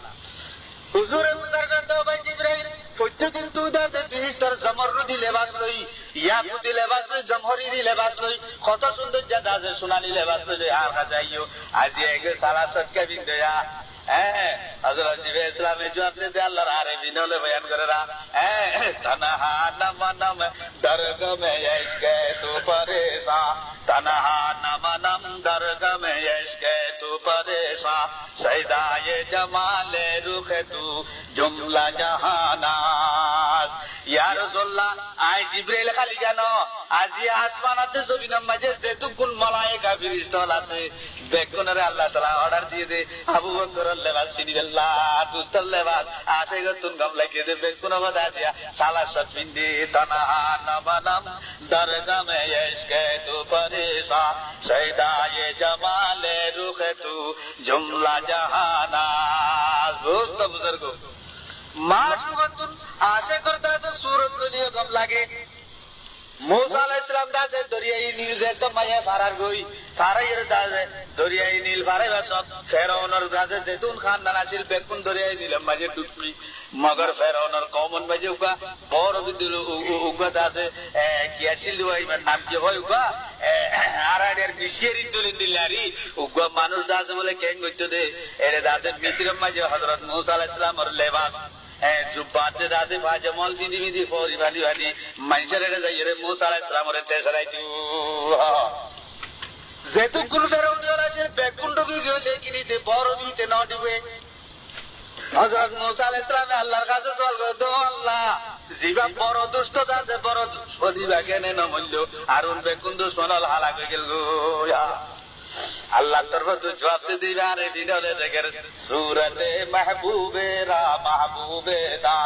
हुजूर बुजुर्ग तो भाई जिब्राइल প্রত্যেকদিন তুই দাসে বিহিস্টার জমরুদি লেবাস লই ইয়াকুতি লেবাস লই জমহরি লেবাস লই কত সুন্দর যা দাসে সোনালি লেবাস লই আর খাজাইও আজ এগে সালা সটকা বিন দেয়া হযরত জিবরাইল ইসলামে জবাব দিতে আল্লাহর আরবি নলে বয়ান করে রা তনহা নমনম দরগা মে ইশকে তু পরেশান তনহা নমনম দরগা মে ইশকে তু পরেশান সৈদায়ে জামালে রুখে তু জুমলা জাহানাস ইয়া রাসূলুল্লাহ আই জিবরাইল খালি জানো আজি আসমানাতে জমিনের মাঝে যেটুকুন মালায়েকা ফেরেশতা আছে বেগুনের আল্লাহ তাআলা অর্ডার দিয়ে দে আবু বকরের লেবাস কিনিবেল্লা দুস্তর লেবাস আসে গতুন গামলা কে দে বেগুন কথা দিয়া সালা সব পিন্দি তনহা নবনম দরগা মে ইশকে তু পরেশান সৈদায়ে জামালে রুখে তু জুমলা জাহানাস দোস্ত বুজুর্গ মাসুগতুন আসে করতে আছে সুরত নিয়ে গম লাগে मूसा अलैहिस्सलाम दासे दरियाई नील से तो मैं फारार गई फारायर दासे दरियाई नील फारे बस फेराउनर दासे जैतून खान नासिल बेकुन दरियाई नील मजे डुबी मगर फेराउनर कौमन मजे उगा और बिदुल उगा दासे किया सिलवाई में नाम के होय उगा आराडेर बिशेरी तुलिन दिलारी उगा मानुष दासे बोले केंग गइतो दे एरे दासे मिस्र मजे हजरत मूसा अलैहिस्सलाम और लेबास जुब्बाते दासे बाजमल बिंदी बिंदी फोरी वाली वाली मंजर रे जाइरे मूसा अलैहिस्सलाम रे तेसराई तू जेतु कुल फेराउन वाला से बेकुंडो भी गयो लेकिन इते बरो भी ते न दिवे हजरत मूसा अलैहिस्सलाम अल्लाहर काছে सवाल করে দো আল্লাহ জিবা বড় দুষ্ট দাসে বড় দুষ্টদিবা কেনে ন মূল্য আরুন বেকুন্দ সোনাল হালা কই গেল গো আল্লাহ তরফ তো জবাব দে দিবা রে দিনলে দেখের সূরতে মাহবুবেরা মাহবুবেদা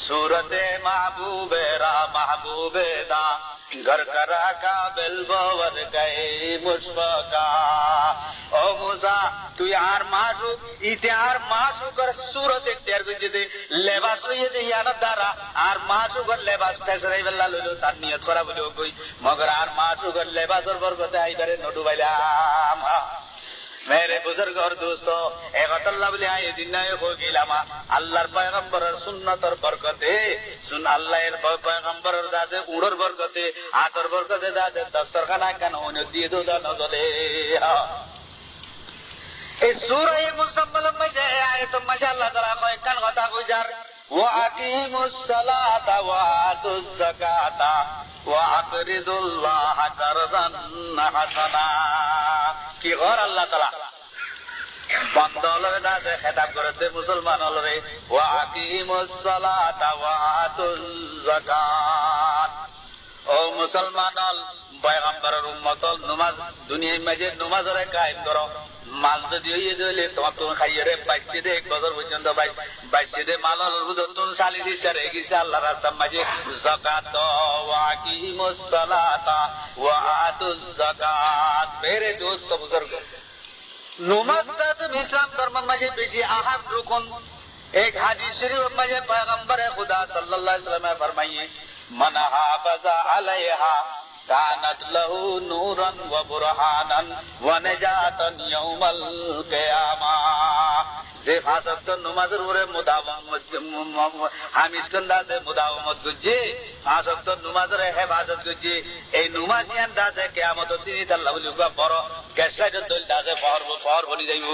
সূরতে মাহবুবেরা মাহবুবেদা घर करा काबिल बोवर गए मुशफका ओ मूसा तू यार माशू इतिहार माशू कर सूरत इख्तियार कर दे लेबास ये दे यार दारा आर माशू कर लेबास तसराई वल्ला लो तार नियत खराब हो गई मगर आर माशू कर लेबास और बरकत आई करे नडू वाला मेरे बुजुर्ग और दोस्तों एक अल्लाह बोले आए दिन हो गिलामा अल्लाहर पैगंबरर सुन्नतर बरकते सुन अल्लाहर पैगंबरर दासे उड़र बरकते आतर बरकते दासे दस्तरखाना कान होने दिए दो दा नजले इस सूरह मुजम्मल में जे आए तो मजा अल्लाह ताला को कान गता गुजार व अकीमुस सलाता व आतुज ज़काता व अक़रिदुल्लाह क़रज़न हसना कि और अल्लाह ताला बंदोलरे दासे खिताब करते मुसलमान लरे व अकीमुस सलाता व आतुज ज़कात ओ मुसलमान पैगंबरर उम्मतल नमाज दुनिया में जे नमाज रे कायम करो माल যদি হইয়ে দিলে তোমার তো খাইয়ে বাইসে দে এক বছর পর্যন্ত বাইসে দে মালাল রুদতুন সালিসি সারে গিয়ে আল্লাহর রাস্তায় মাঝে যাকাত ওয়া আকিমুস সালাতা ওয়া আতুজ যাকাত मेरे दोस्त बुजुर्ग नमाज तो इस्लाम धर्म में बेशी अहम रुकन एक हदीस शरीफ में पैगंबर खुदा सल्लल्लाहु अलैहि वसल्लम फरमाइए मन हाफज़ा अलैहा कानत लहू नूरन व बुरहानन व नजातन यौमल क़ियामा যে ফাসক্ত নমাজের উপরে হামিসকন্দা সে মুদাওয়ামত করছে ফাসক্ত নমাজের হেফাজত করছে এই নমাজিয়ান দাসে কিয়ামতের দিন আল্লাহ বলি বড় কেশাজত দল দাসে ফর বলি যাইব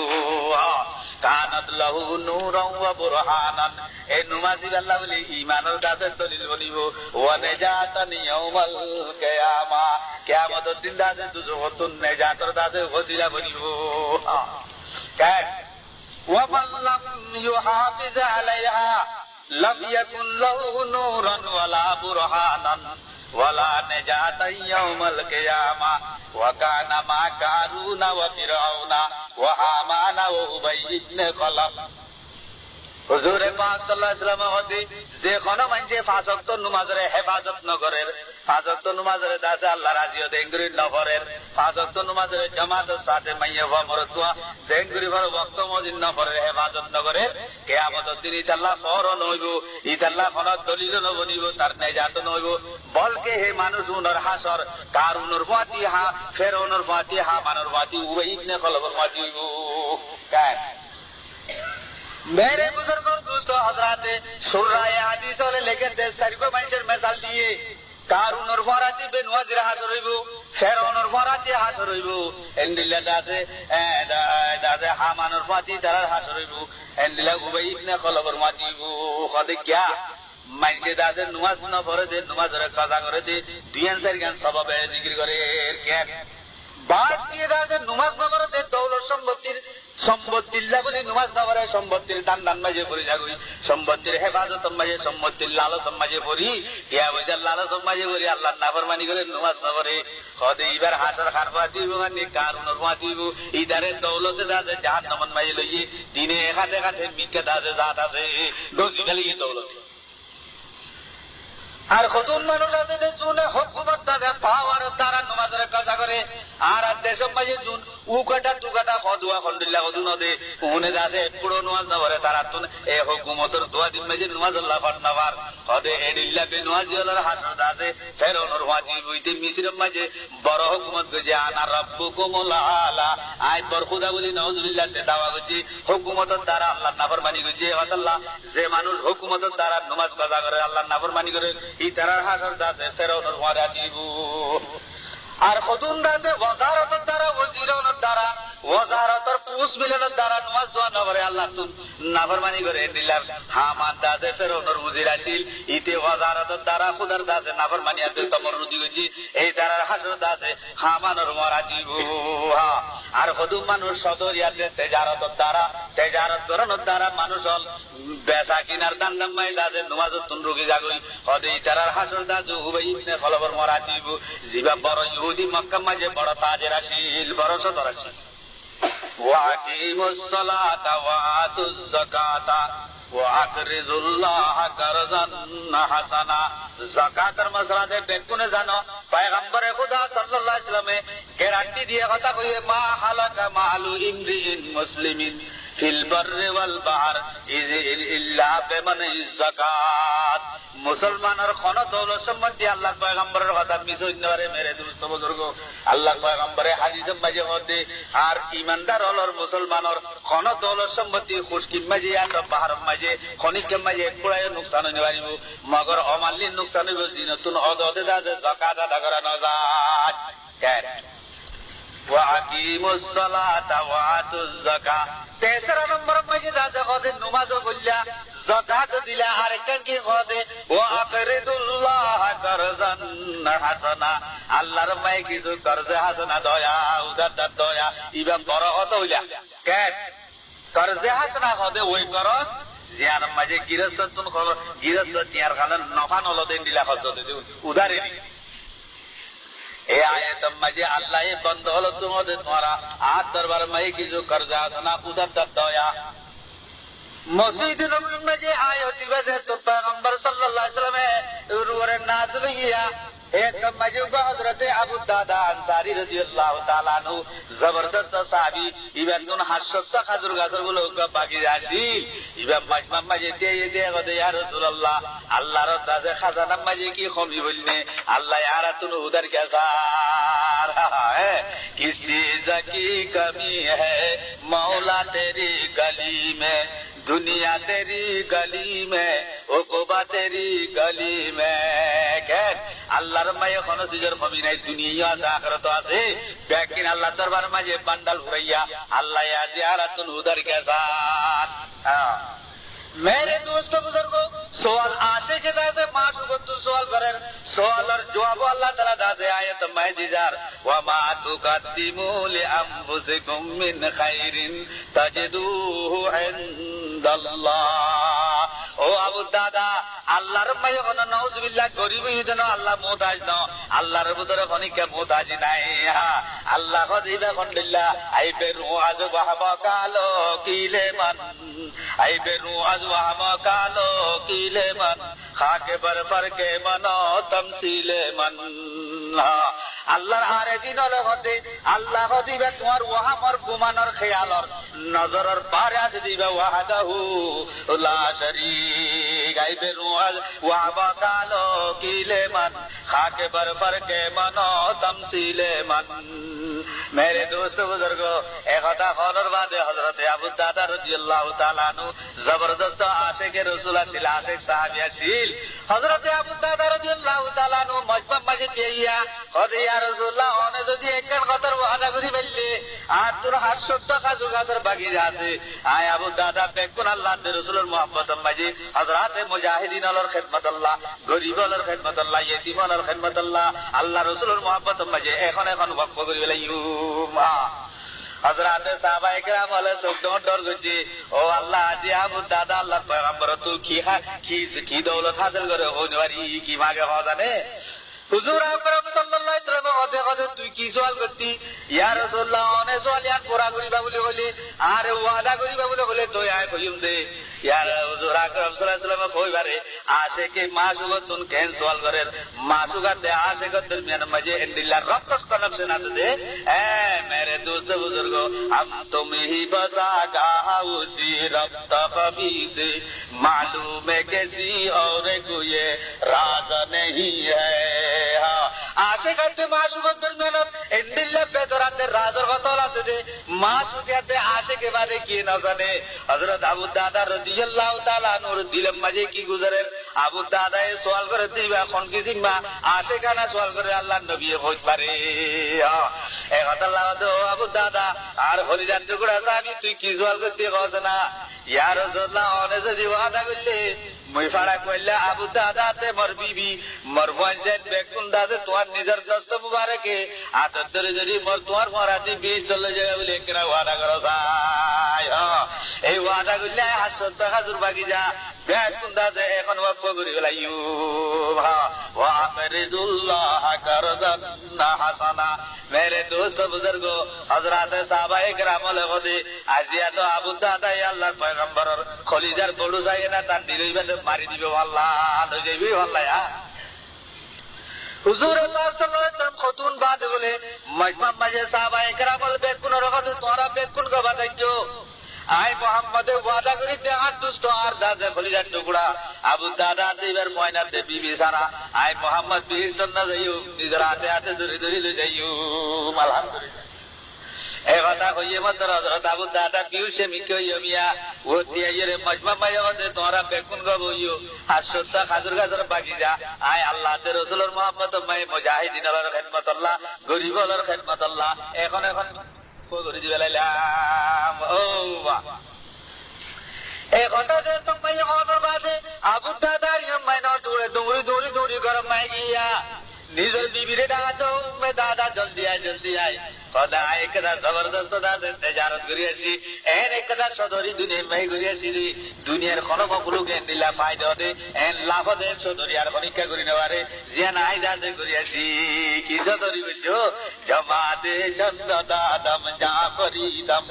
কানাত লাহু নূরান ওয়া বুরহানান এই নমাজি আল্লাহ বলি ঈমানের দাসে দলিল বলিব ওয়া নাজাতান ইয়াউমাল কিয়ামা কিয়ামতের দিন দাসে দুজখতুন নাজাতের দাসে ওসিলা বলিব কার ومن لم يحافظ عليها لم يكن له نورا ولا برهانا ولا نجاة يوم القيامة وكان مع قارون وفرعون وهامان وأبي بن خلف হুজুর পাক সাল্লাল্লাহু আলাইহি ওয়াসাল্লাম হতে যে কোন মানুষে পাঁচ ওয়াক্ত নামাজের হেফাজত ন করে পাঁচ ওয়াক্ত নামাজের দাসে আল্লাহ রাজি হতে ইংরি ন করে পাঁচ ওয়াক্ত নামাজের জামাতের সাথে মাইয়া ওয়া মরতুয়া যে ইংরি ভর ওয়াক্ত মজিদ ন করে হেফাজত ন করে কিয়ামতের দিন আল্লাহ ফরন হইব আল্লাহ কোন দলিল ন বনিব তার নেজাত ন হইব বলকে হে মানুষ উনর হাসর কারুনর ফাতিহা ফেরাউনের ফাতিহা মানর ফাতি উবাই ইবনে খলফের ফাতি হইব কার मेरे बुजुर्ग और दोस्तों हजरात सुर्राए हदीस और लेकर दे शरीफ मंजर मिसाल दिए কারুনের ফরাতি বেনুয়াজির হাসর হইব, ফেরাউনের ফরাতি হাসর হইব, এন্ডিলা দাসে দাসে হামানের ফাতি তারার হাসর হইব, এন্ডিলা উবাই ইবনে খলবর মাতিব। খদে কিয়া মাইসে দাসে নুমাজ না পড়ে দে, নুমাজের কাজা করে দে, দুই আনসার গান সবাবে জিকির করে কে বাস দিয়ে দাসে নুমাজ না পড়ে দে, দৌলত সম্পত্তিল্লা বলে নুমাজ না পড়ে, সম্পত্তির দান দান মাঝে পড়ি যাগুই, সম্পত্তির হেফাজত মাঝে, সম্পত্তির লালচ মাঝে পড়ি, টিয়া পয়সার লালচ মাঝে পড়ি, আল্লাহ নাফরমানি করে নুমাজ না পড়ে। খদে এবার হাসার খার পাতিব মানে কারুনের পাতিব, ইদারে দৌলতে দাসে জাহান্নামের মাঝে লইয়ে দিনে খাতে খাতে মিটকে দাসে জাত আছে দোষী খালি দৌলতে। আর কতজন মানুষ আছে যে জুনে হুকুমত তাদের পাওয়ার দ্বারা নমাজের কাজা করে, আর দেশের মাঝে জুন উকাটা তুকাটা খদুয়া খন্ডিল্লা কদু নদে উনে যাতে পুরো নমাজ না পড়ে, তারা তো এই হুকুমতের দোয়া দিন মাঝে নমাজ আল্লাহ পাটনাবার হদে এডিল্লা বেনুয়াজি আল্লাহর হাসর দাসে ফেরাউনের ওয়াজিব হইতে মিসরের মাঝে বড় হুকুমত গজে আনা রাব্বুকুমুল আলা, আই তোর খোদা বলি নাউজুবিল্লাহ তে দাওয়া গজে হুকুমতের দ্বারা আল্লাহর নাফরমানি গজে। আল্লাহ যে মানুষ হুকুমতের দ্বারা নমাজ কাজা করে, আল্লাহর নাফরমানি করে, ইতারার হাসর দাসে ফেরাউনের ওয়াজিব। আর কতুন দাসে ওয়াজারতের দ্বারা, ওজিরনের দ্বারা, ওয়াজারতের পুষ মিলনের দ্বারা নমাজ দোয়া না করে, আল্লাহ তুন নাফরমানি করে দিলাম। হামান দাসে ফেরাউনের উজির আসিল, ইতে ওয়াজারতের দ্বারা খুদার দাসে নাফরমানি আছে তমরুদি গজি, এই দ্বারার হাসর দাসে হামানের ওয়াজিব। আর কতুন মানুষ সদরিয়াতে তেজারতের দ্বারা, তেজারত করানোর দ্বারা মানুষ হল বেচা কিনার দান দাম মাই দাসে নমাজত তুন রুগী যাগই, হদে ইতারার হাসর দাস উবাই ইবনে খলবর ওয়াজিব। জিবা বড় ইহুদি মক্কা মাঝে বড় তাজের আসিল, বড় সদর আসিল। ওয়াকিমুস সালাতা ওয়া আতুজ যাকাতা ওয়া আকরিজুল্লাহ কারজান হাসানা। যাকাতের মাসলাতে বেকুনে জানো পয়গম্বরে খুদা সাল্লাল্লাহু আলাইহি ওয়াসাল্লামে গ্যারান্টি দিয়ে কথা কইয়ে, মা হালাকা মালু ইমরিন মুসলিমিন ফিল বাররি ওয়াল বাহর ইল্লা বিমানিজ যাকাত। মুসলমানের কোন দৌলত সম্বন্ধে আল্লাহ পয়গম্বরের কথা মিস হইতে পারে মেরে দুস্থ বুজুর্গ, আল্লাহ পয়গম্বরে হাদিসের মাঝে মধ্যে আর ইমানদার হলর মুসলমানের কোন দৌলত সম্বন্ধে খুশকির মাঝে এত পাহাড়ের মাঝে খনিকের মাঝে পুরায় নুকসান হইতে পারিব, মগর অমাল্যের নুকসান হইব জিনতুন অদতে যাতে যাকাত আদা করানো যায়। ওয়াকিমুস সালাতা ওয়া আতুজ যাকাত। 13 নম্বর মাঝে যাতে কদে নামাজও বললা, যাকাত দিলা, আর কি কদে ওয়া আকরিদুল্লাহ কারজান হাসানা, আল্লাহর মাই কিছু কর্জে হাসানা দয়া উদারদার দয়া ইবা বড় হত হইলা। কেন কর্জে হাসানা কদে ওই করস জিয়ার মাঝে গিরস্তন গিরস্ত টিয়ার কারণে নফা নলদেন দিলা হজতে উদারে দি। এই আয়াতের মাঝে আল্লাহ বন্ধ হলো তোমাদের তোমারা আর দরবার মাই কিছু কর্জা হাসানা উদারদার দয়া। মসজিদ নববীর মাঝে আয়াত বাজে তো পয়গম্বর সাল্লাল্লাহু আলাইহি ওয়াসাল্লামের উপরে নাযিল হইয়া এক মাঝে হযরত আবু দাদা আনসারী রাদিয়াল্লাহু তাআলা আনহু জবরদস্ত সাহাবী ইবাদুন হাসত খাজুর গাছের বলে বাকি আসি ইবা মাজমা মাঝে দিয়ে দিয়ে গদে ইয়া রাসূলুল্লাহ, আল্লাহর দাদে খাজানা মাঝে কি কমি বলনে, আল্লাহ ইয়ারাতুন উদার কাসার কিস চীজ কি কমি হ্যায় মৌলা তেরি গলি মে, দুনিয়া তেরি গলি মে ওকুবা তেরি গলি মে। কেন আল্লাহর মায়ে কোন সিজর কমি নাই, দুনিয়া আছে আখিরাত আছে, বেকিন আল্লাহ দরবার মাঝে বান্ডাল ফুরাইয়া আল্লাহ ইয়া জিয়ারাতুন উদার কাসার। मेरे दोस्तों बुजुर्गो सवाल आशे के दासे माशुगत सवाल करें, सवाल और जवाब अल्लाह ताला दासे आयत मैं दिजार व मा तुकद्दिमू लिअंफुसिकुम मिन खैरिन तजिदूहु इनदाल्लाह। ও আবু দাদা আল্লাহর মায়ে কোন নাউজুবিল্লাহ গরিব হইতেন, আল্লাহ মুহতাজ ন, আল্লাহর ভিতরে খনিকে মুহতাজ নাই। আল্লাহ কদিবা কন্দিল্লাহ আইবে রুআজ বাহবা কালো কিলে মান, আইবে রুআজ বাহবা কালো কিলে মান, খাকে বার বার কে মানো তামসিলে মান। আল্লাহর আরে দিন হতে আল্লাহ দিবে তোমার ওয়াহামর গুমানর খেয়ালর নজরের পারে আছে দিবে ওয়াহাদাহু লা শরীক। গাইবে রুআল ওয়াবা কালো কিলে মান, খাকে বার বার কে মানো তামসিলে মান। मेरे दोस्त बुजुर्गो एकथा खबर बादे हजरत আবু দাদা রাদিয়াল্লাহু তাআলা আনহু জবরদস্ত আশিকে রাসূল ছিল, আশিক সাহাবী ছিল। হযরত আবু দাদা রাদিয়াল্লাহু তাআলা নু মজমা মাঝে দিয়া কদে ইয়া রাসূলুল্লাহ অনে যদি একখান কথার ওয়াদা করি বললে আর তোর 800 টাকা জোগাছর বাকি আছে আয় আবু দাদা বেকুন আল্লাহর রাসূলের মুহাব্বত মাঝে হযরতে মুজাহিদিন আল্লাহর খিদমত আল্লাহ গরীব আল্লাহর খিদমত আল্লাহ ইতিম আল্লাহর খিদমত আল্লাহ আল্লাহ রাসূলের মুহাব্বত মাঝে এখন ওয়াকফ করি বলাইও হযরতে সাহাবায়ে কেরাম বলে সুবহান ডর গজি ও আল্লাহ আজি আবু দাদা আল্লাহর পয়গম্বর তুই কি দৌলত হাসিল করে হইবারি কি মাগে হওয়া জানে হুজুর আকরাম সাল্লাল্লাহু আলাইহি ওয়াসাল্লাম ওয়াদে তুই কি সওয়াল করতি ইয়া রাসূলুল্লাহ অনে সওয়ালিয়ান পুরা করিবা বলি বলি আর ওয়াদা করিবা বলি বলে তুই আয় কইম দে ইয়া হুজুর আকরাম সাল্লাল্লাহু আলাইহি ওয়াসাল্লাম কইবারে আশিকে মাসুগতুন কেন সওয়াল করে মাসুগাতে আশিকত দরমিয়ান মাঝে ইন্দিল্লাহ রব্তাস কলব সে নাচ দে এ মেরে দোস্ত বুজুর্গ हम तुम ही बसा कहा उसी रब्त कबीज मालूम है किसी और को ये राज नहीं है আশিকাতে মাসুগত দরমিয়ান ইন্দিল্লাহ বেদরাতে রাজর কতল আছে দে মাসুগাতে আশিকে বাদে কি না জানে হযরত আবু দাদা রাদিয়াল্লাহু তাআলা নূর দিলম মাঝে কি গুজরে আবু দাদা এ সওয়াল করে দিবা কোন কি দিবা আশিকানা সওয়াল করে আল্লাহর নবী হইতে পারে এ কথা লাগাতো আবু দাদা আর হলিদান টুকরা সাহাবী তুই কি সওয়াল করতে কস না ইয়া রাসূলুল্লাহ অনে যদি ওয়াদা করলে মই ফাড়া কইলা আবু দাদা তে মর বিবি মর বঞ্জেন বেকুন দাদে তোমার নিজের দস্ত মুবারকে আদর ধরে যদি মর তোমার মরাতি 20 ডলার জায়গা বলে একরা ওয়াদা করো ভাই এই ওয়াদা করলে 800 টাকা জুর বাকি যা বেকুন দাদে এখন ওয়াকফ করি গলাইও ওয়া আকরিদুল্লাহ কারদান হাসানা মেরে দোস্ত বুজুর্গ হযরত সাহাবায়ে কেরাম লগদে আজিয়া তো আবু দাদা আল্লাহর পয়গম্বরের খলিজার বড়ু চাই না তার দিলইবাদে মারি দিবে আল্লাহ লই যাইবি আল্লাহ হুজুর পাক সাল্লাল্লাহু আলাইহি ওয়াসাল্লাম খতুন বাদ বলে মজমা মাঝে সাহাবায়ে কেরাম বেকুন রগদ তোরা বেকুন কো বাদাইছো আই মোহাম্মদে ওয়াদা করি দে আর দুষ্ট আর দাদা খলিজার টুকরা আবু দাদা দেবার ময়না দে বিবি সারা আই মোহাম্মদ 20 জন না যাইও নিজের হাতে হাতে ধরে ধরে লই যাইও আলহামদুলিল্লাহ এ কথা কইয়ে মাত্র হযরত আবু দাদা কিউসে মিকইও মিয়া ওতি আইরে মজমা মাঝে তোরা বেকুন গো বইও আর সত্তা খাজুর গাজর বাকি যা আয় আল্লাহর রাসূলের মুহাব্বত মাই মুজাহিদিন আল্লাহর খিদমত আল্লাহ গরীব আল্লাহর খিদমত আল্লাহ এখন করি দিলাইলাম ও বাহ এই কথা যে তুমি খবর বাদে আবু দাদার মাইনা দৌড়ে দৌড়ি দৌড়ি দৌড়ি গরম মাই গিয়া নিজের বিবিরে ডাকাতো মে দাদা জলদি আয় খোদা একদা জবরদস্ত দাদা তেজারত করিয়াছি এন একদা সদরি দুনিয়া মাই করিয়াছি দুনিয়ার কোন বকুলকে দিলা ফায়দা দে এন লাভ দে সদরি আর পরীক্ষা করি নেবারে যে নাই দাদা করিয়াছি কি সদরি বুঝছো জমা দে চন্দ দাদম যা ফরিদম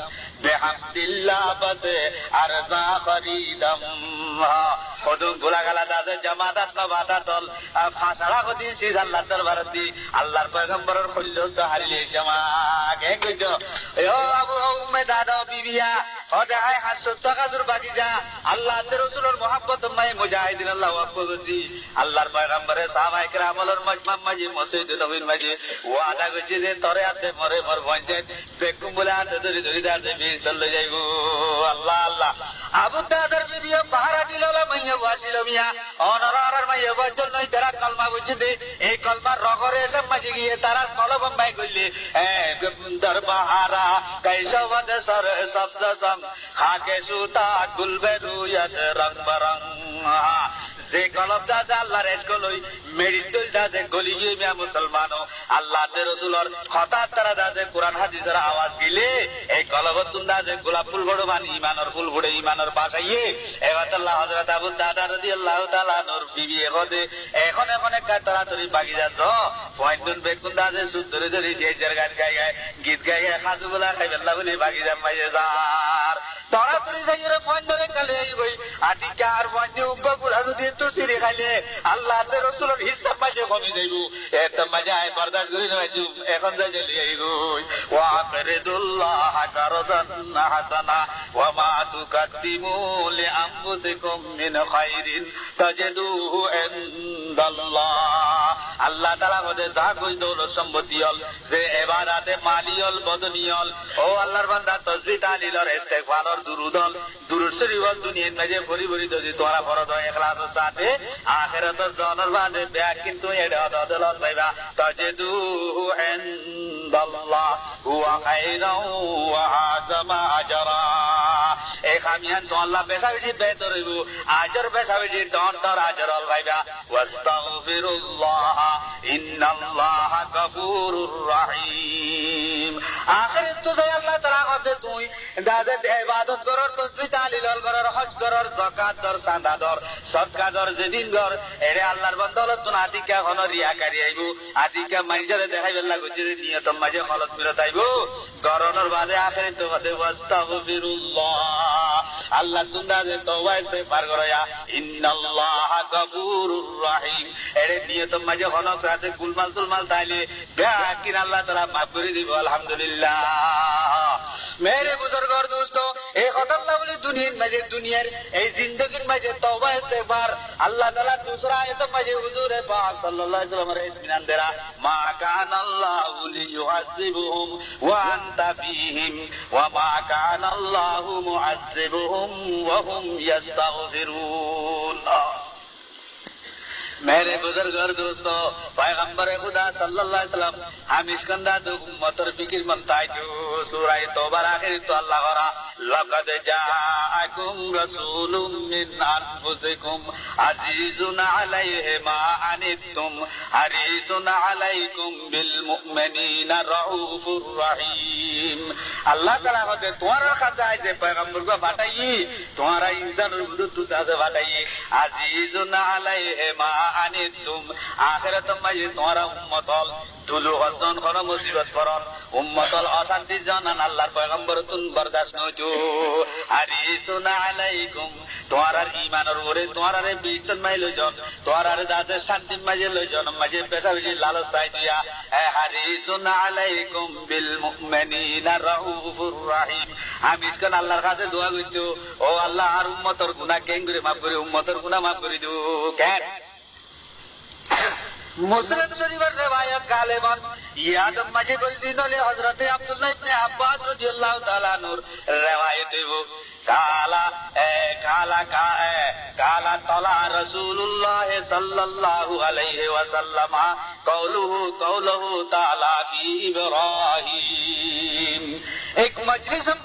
বেহামদিল্লাহ বসে আর যা ফরিদম কদম গোলা গালা দাদা জামাদাত নবাদাতল ফাসাড়া কদিছি আল্লাহ দরবারে দি আল্লাহর পয়গম্বরের কল্য তো হারিলে জামা কে কইছো ও আবু উম্মে দাদা বিবিয়া ওদে আয় 800 টাকা জুর বাকি যা আল্লাহর রাসূলের মুহাব্বত মাই মুজাহিদিন আল্লাহ ওয়াকফি আল্লাহর পয়গম্বরে সাহাবায়ে কেরামের মজমা মাঝে মসজিদ নবীর মাঝে ওয়াদা কইছে যে তরে হাতে মরে মর পঞ্চায়েত বেকুম বলে হাতে ধরে ধরে দাদে 20 চলে যাইবো আল্লাহ আল্লাহ আবু দাদার বিবিয়া পাহারা দিল মাইয়া ওয়াসিল মিয়া অনরার মাইয়া বজল নই তারা কলমা বুঝতে এই কলমার রগরে এসে মাঝে গিয়ে তারা কলম বাই কইলে দরবাহারা কৈশবদ সর সবজ সং খাকে সুতা গুলবে রুয়ত রং বরং যে কলম দাদা আল্লাহর এসকলই মেরিদুল দাদে গলি গিয়ে মিয়া মুসলমানো আল্লাহর রাসূলের হঠাৎ তারা দাদে কোরআন হাদিসের আওয়াজ গিলে এই কলম তুন্দা যে গোলাপ ফুল বড় বানি ইমানের ফুল বড় ইমানের পাশাইয়ে এবার আল্লাহ হযরত আবু দাদা রাদিয়াল্লাহু তাআলা নূর বিবি এগদে এখন তাড়াতাড়ি বাগি যাচ্ছ পয়েন্টুন বেকুন দাদে সুদ ধরে ধরে যে গান গায় গীত গায় খাজুগুলা খাইবেল্লা বলে বাগি যাম মাইয়ে যার তাড়াতাড়ি যাইরে পয়েন্টরে কালে গই আটিকার পয়েন্টে উব্বগুলা যদি তো সিরে খাইলে আল্লাহর রাসূলের হিসাব মাঝে কমে যাইবো এত মজা আয় বরদাস্ত করি না এখন যাই চলে আই গই ওয়া আকরিদুল্লাহ কারদান হাসানা ওয়া মা তুকাদ্দিমু লিআনফুসিকুম মিন খাইরিন তাজিদুহু ইনদাল্লাহ আল্লাহ তাআলা ওদের যা কই দৌলত সম্পত্তি হল যে ইবাদতে মালি হল বদনি হল ও আল্লাহর বান্দা তাসবিহ তাহলিলর ইস্তেগফারর দুরূদ হল দুরূদ শরীফ হল দুনিয়ার মাঝে ভরি ভরি যদি তোমরা ফরজ হয় ইখলাসের সাথে আখিরাতের জনের বাদে ব্যাগ কিন্তু এটা দলত পাইবা তাজিদু ইনদাল্লাহ হুয়া খায়রাও ওয়া আযামা আজরা এই খামিয়ান তো আল্লাহ বেশি বেহতর হইব আজর বেশি দর আজর হল পাইবা ওয়াস্তাগফিরুল্লাহ ইন্নাল্লাহা গফুরুর রহিম আখিরাত তো যাই আল্লাহ তাআলা কতে তুই দাদে ইবাদত করর তাসবিহ তাহলিল করর হজ করর যাকাত দর চাঁদা দর সদকা দর যেদিন দর এরে আল্লাহর বন্দলত তুন আদিকা কোন রিয়াকারী আইব আদিকা মাইজরে দেখাইবে লাগো যে নিয়ত মাঝে খলত মিরত আইব গরনের বাদে আখিরাত তো কতে ওয়াস্তাগফিরুল্লাহ আল্লাহ তুন্দা যে তওবা ইস্তেগফার করয়া ইন্নাল্লাহা গফুরুর রহিম এরে নিয়ত মাঝে খনক সাথে গুলমাল তুলমাল তাইলে বেকিন আল্লাহ তাআলা মাফ করে দিব আলহামদুলিল্লাহ মেরে বুজুর্গর দোস্ত এই কথা আল্লাহ বলে দুনিয়ার এই জিন্দেগির মাঝে তওবা ইস্তেগফার আল্লাহ তাআলা दूसरा আয়াত মাঝে হুজুরে পাক সাল্লাল্লাহু আলাইহি ওয়াসাল্লামের ইতমিনান দেরা মা কানাল্লাহু লিয়ুআযিবুহুম ওয়া আনতা ফীহিম ওয়া মা কানাল্লাহু মুআযিবুহুম ওয়া হুম ইস্তাগফিরুন मेरे बुजुर्गर दोस्तों पैगंबर खुदा सल्लल्लाहु अलैहि वसल्लम हम इसकंदा तो उम्मतर फिक्र मनताई जो सूरह तौबा आखिर तो अल्लाह करा लक़द जाअकुम रसूलुम मिन अनफुसिकुम अजीजुन अलैहि मा अनित्तुम हरीसुन अलैकुम बिल मुमिनीना रऊफुर रहीम अल्लाह ताला कहते तुम्हारा खजाए जे पैगंबर को बाटाई तुम्हारा इंसान रुदु तू तासे बाटाई अजीजुन अलैहि मा আনিতুম আখিরাতের মাঝে তোমরা উম্মত হল দুলু হজন কোন মুসিবত পরন উম্মত হল অশান্তি জানান আল্লাহর পয়গম্বর তুন বরদাস্ত নজু হারিসুন আলাইকুম তোমার ঈমানের উপরে তোমার বিস্তন মাইল জন তোমার দাসের শান্তি মাঝে লইজন মাঝে পেশা বেশি লালচ তাই দিয়া হারিসুন আলাইকুম বিল মুমিনিনা রাউফুর রহিম আমি ইসকান আল্লাহর কাছে দোয়া করছি ও আল্লাহ আর উম্মতের গুনাহ কেন করে মাফ করে উম্মতের গুনাহ মাফ করে দিও কেন मुस्लिम शरीफर रिवायत गालिबन याद मजे गुलदीन ने हजरत अब्दुल्लाह इब्ने अब्बास रदियल्लाहु ताआला अन्हु रिवायत है वो काला तला रसूलुल्लाह सल्लल्लाहु अलैहि वसल्लम कौलुहु ताला फी इब्राहिम एक मजलिस में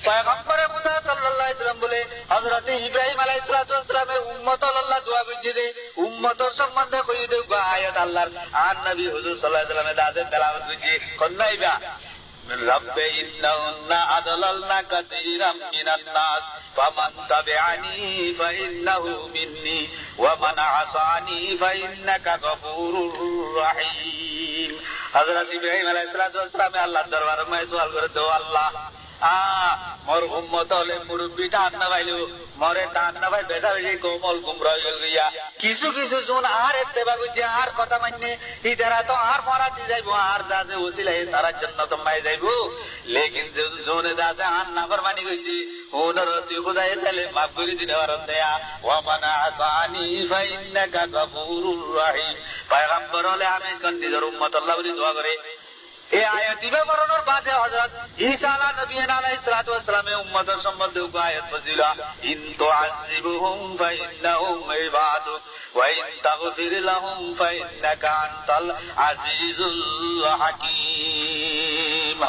पैगंबर खुदा सल्लल्लाहु अलैहि वसल्लम बोले हजरत इब्राहिम अलैहिस्सलाम उम्मत अल्लाह दुआ करते दे उम्मतर সম্বন্ধে কই দেব আয়াত আল্লাহর আর নবী হুজুর সাল্লাল্লাহু আলাইহি ওয়াসাল্লাম দাদে তেলাওয়াত করছে কোনাইবা رب إنهن أضللن كثيرا من الناس فمن تبعني فإنه مني ومن عصاني فإنك غفور رحيم حضرت ইব্রাহিম আলাইহিস সালাম আল্লাহর দরবারে সওয়াল করে তো আল্লাহ মোর উম্মত হলে মুরব্বী টান না পাইলো মরে টান না পাই বেটা বেশি কোমল গুমরা হয়ে গিয়া কিছু কিছু জন আর ইত্তেবা করছে আর কথা মাননে ইদারা তো আর মরাতে যাইবো আর দাসে ওসিলাই তার জন্য তো মাই যাইবো লেকিন জোনে দাসে আর নাফরমানি কইছি ওনার তুই খোদাই তাহলে মাফ করে দিতে পারেন দেয়া ওয়া মানা আসানি ফাইন্নাকা গফুরুর রহিম পয়গম্বর হলে আমি কোন নিজের উম্মত আল্লাহ বলি দোয়া করে এই আয়াতি ব্যবহারের বাদে হযরত ঈসা আলাইহিস সালাতু ওয়াস সালামের উম্মতের সম্বন্ধে আয়াত ফজিলা ইন তুআযিবুহুম ফাইন্নাহুম ইবাদুক ওয়া ইন তাগফির লাহুম ফাইন্নাকা আনতাল আজিজুল হাকীম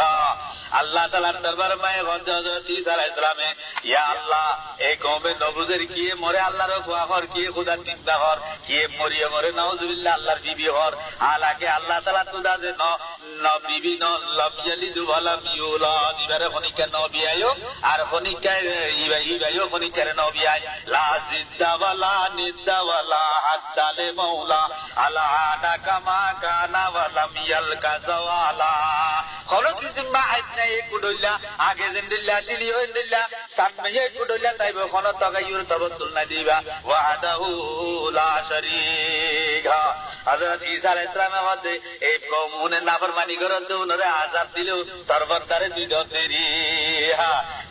আল্লাহ তাআলার দরবারে মায়ে হযরত ঈসা আলাইহিস সালামে ইয়া আল্লাহ এই কওমে নবুজের কি মরে আল্লাহর খোয়া কর কি খোদা চিন্তা কর কি মরিয়ে মরে নাউজুবিল্লাহ আল্লাহর বিবি হর হালাকে আল্লাহ তাআলা তো দাজে বিবি ন লাম ইয়ালিদু ওয়া লাম ইউলাদ ইবারে খনিকা নবী আয়ো আর খনিকা ইবাইও খনিকারে নবী আয় লা জিদ্দা ওয়ালা নিদ্দা ওয়ালা হাদ্দালে মাওলা আলা আদা কামা কানা ওয়া লাম ইয়ালকা জাওয়ালা খলো কিসমা আইতনা এক কুডল্লা আগে জিন্দিল্লা সিলি হইন্দিল্লা সামনে এক কুডল্লা তাইব খন তাগায়ুর তবতুল না দিবা ওয়াদাহু লা শারীকা হযরত ঈসা আলাইহিস সালামের মধ্যে এই কওমুনে নাফরমানি করে ওনারে আযাব দিলেও তার বরদারে দুই দেরি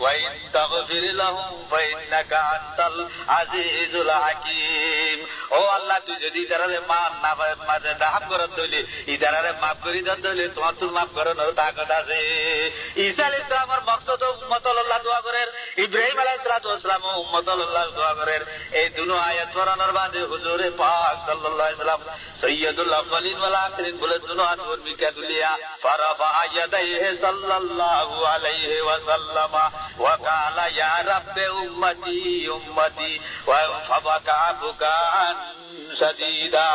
ওয়া ইন তাগফির লাহুম ফাইন্নাকা আনতাল আজিজুল হাকীম। ও আল্লাহ, তুই যদি ইদারারে মাফ না মাঝে দাহাম করত দইলে ইদারারে মাফ করি দত দইলে তোমার তো মাফ করানোর তাকত আছে। ঈসা আলাইহিস সালামের মকসদ উম্মতুল্লাহ দোয়া করেন, ইব্রাহিম আলাইহিস সালাম উম্মতুল্লাহ দোয়া করেন। এই দুনো আয়াত পড়ানোর বাদে হুজুরে পাক সাল্লাল্লাহু আলাইহি ওয়াসাল্লাম সাইয়্যিদুল আউয়ালিন ওয়াল আখিরিন বলে দুনো হাত মিকা দুলিয়া ফারাফা ইয়াদাইহি সাল্লাল্লাহু আলাইহি ওয়াসাল্লাম ওয়া ক্বালা ইয়া রাব্বি উম্মতি উম্মতি ওয়া ফাবাকা বুকান শাদীদা।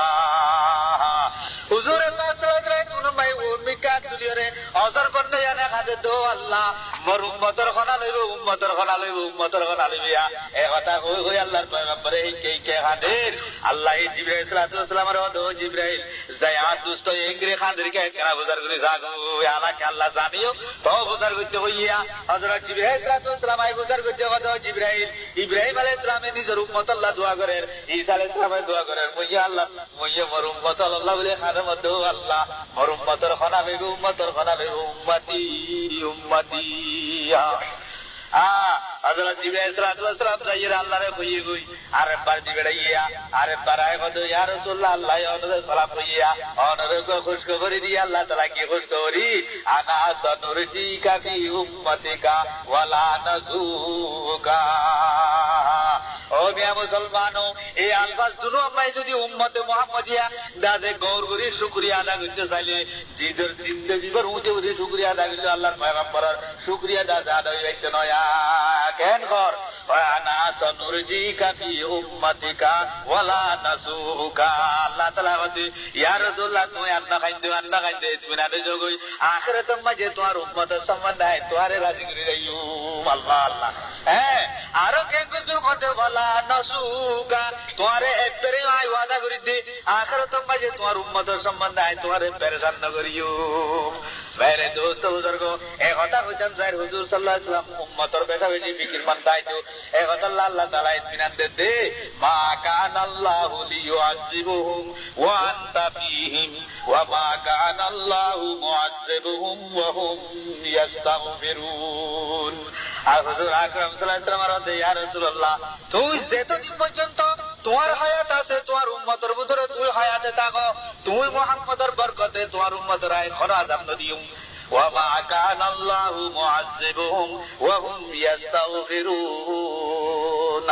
হুজুরে পাক সাল্লাল্লাহু আলাইহি ওয়াসাল্লাম মাই মিকা দুলিয়ারে অজর করতে জানে হাতে দো আল্লাহ মোর উম্মতের খানা লইব, উম্মতের খানা লইব, উম্মতের খানা লইবিয়া। এই কথা কই কই আল্লাহর পয়গম্বরে কে কে হাদের আল্লাহ জিবরাইল সাল্লাল্লাহু আলাইহি ওয়াসাল্লামের ওদো জিবরাইল যায়া দুস্ত ইংরে খানদেরকে কেনা বুঝার করে জাগো আলাকে আল্লাহ জানিও তো বুঝার করতে হইয়া হযরত জিবরাইল সাল্লাল্লাহু আলাইহি ওয়াসাল্লাম আই বুঝার করতে ওদো জিবরাইল ইব্রাহিম আলাইহিস সালামের নিজের উম্মত আল্লাহ দোয়া করেন, ঈসা আলাইহিস সালামের দোয়া করেন, মুইয়া আল্লাহ মুইয়া মোর উম্মত আল্লাহ বলে খাদমত দো আল্লাহ মোর উম্মতের খানা লইব, উম্মতের খানা লইব, উম্মতি উম্মতি। হযরত জিবরাইল সাল্লাল্লাহু আলাইহি ওয়াসাল্লাম যাইরা আল্লাহরে কইয়ে কই আরেকবার জিবরাইয়া আরেকবার আয় কত ইয়া রাসূলুল্লাহ আল্লাহ ওনরে সালাম কইয়া ওনরে খুশখবরি দি আল্লাহ তাআলা কি খুশখবরি আনা সানুরজিকা ফি উম্মতিকা ওয়ালা নাসুকা। ও মিয়া মুসলমানো, এই আলফাজ দুনো আমরা যদি উম্মতে মুহাম্মাদিয়া দাজে গৌর করি শুকরিয়া আদা করতে চাইলে জিজর জিন্দেগি ভর উঠে উঠে শুকরিয়া আদা করলে আল্লাহর পয়গম্বরের শুকরিয়া দাজে আদা হইতে নয় কেন কর আনা সানুরজিকা ফি উম্মতিকা ওয়ালা নাসুকা। আল্লাহ তাআলা বলে ইয়া রাসূলুল্লাহ তুমি আন্না খাইতে তুমি না জগই আখিরাতের মাঝে তোমার উম্মতের সম্মান নাই তোমারে রাজি করে রাইও আল্লাহ আল্লাহ। হ্যাঁ আরো কে কিছু কথা বলা নাসুকা তোমারে একবারে আই ওয়াদা করি দে আখিরাতের মাঝে তোমার উম্মতের সম্মান নাই তোমারে পেরেশান না করিও। মেরে দোস্ত বুজুর্গ এই কথা কইতাম যাই হুজুর সাল্লাল্লাহু আলাইহি ওয়াসাল্লাম উম্মতের বেশা বেশি ফিকির মানতাইতো এই কথা আল্লাহ তাআলা ইতমিনান দে মা কানাল্লাহু লিয়ুআযিবুহুম ওয়া আনতা ফীহিম ওয়া মা কানাল্লাহু মুআযিবুহুম ওয়া হুম ইস্তাগফিরুন। আর হুজুর আকরাম সাল্লাল্লাহু আলাইহি ওয়াসাল্লাম বলেন ইয়া রাসূলুল্লাহ তুই যতদিন পর্যন্ত তোমার হায়াত আছে তোমার উম্মতের ভিতরে তুই হায়াতে থাকো তুই মুহাম্মদের বরকতে তোমার উম্মতের এখনো আযাব নদিও ওয়া মা কানাল্লাহু মুআযিবুহুম ওয়া হুম ইস্তাগফিরুন।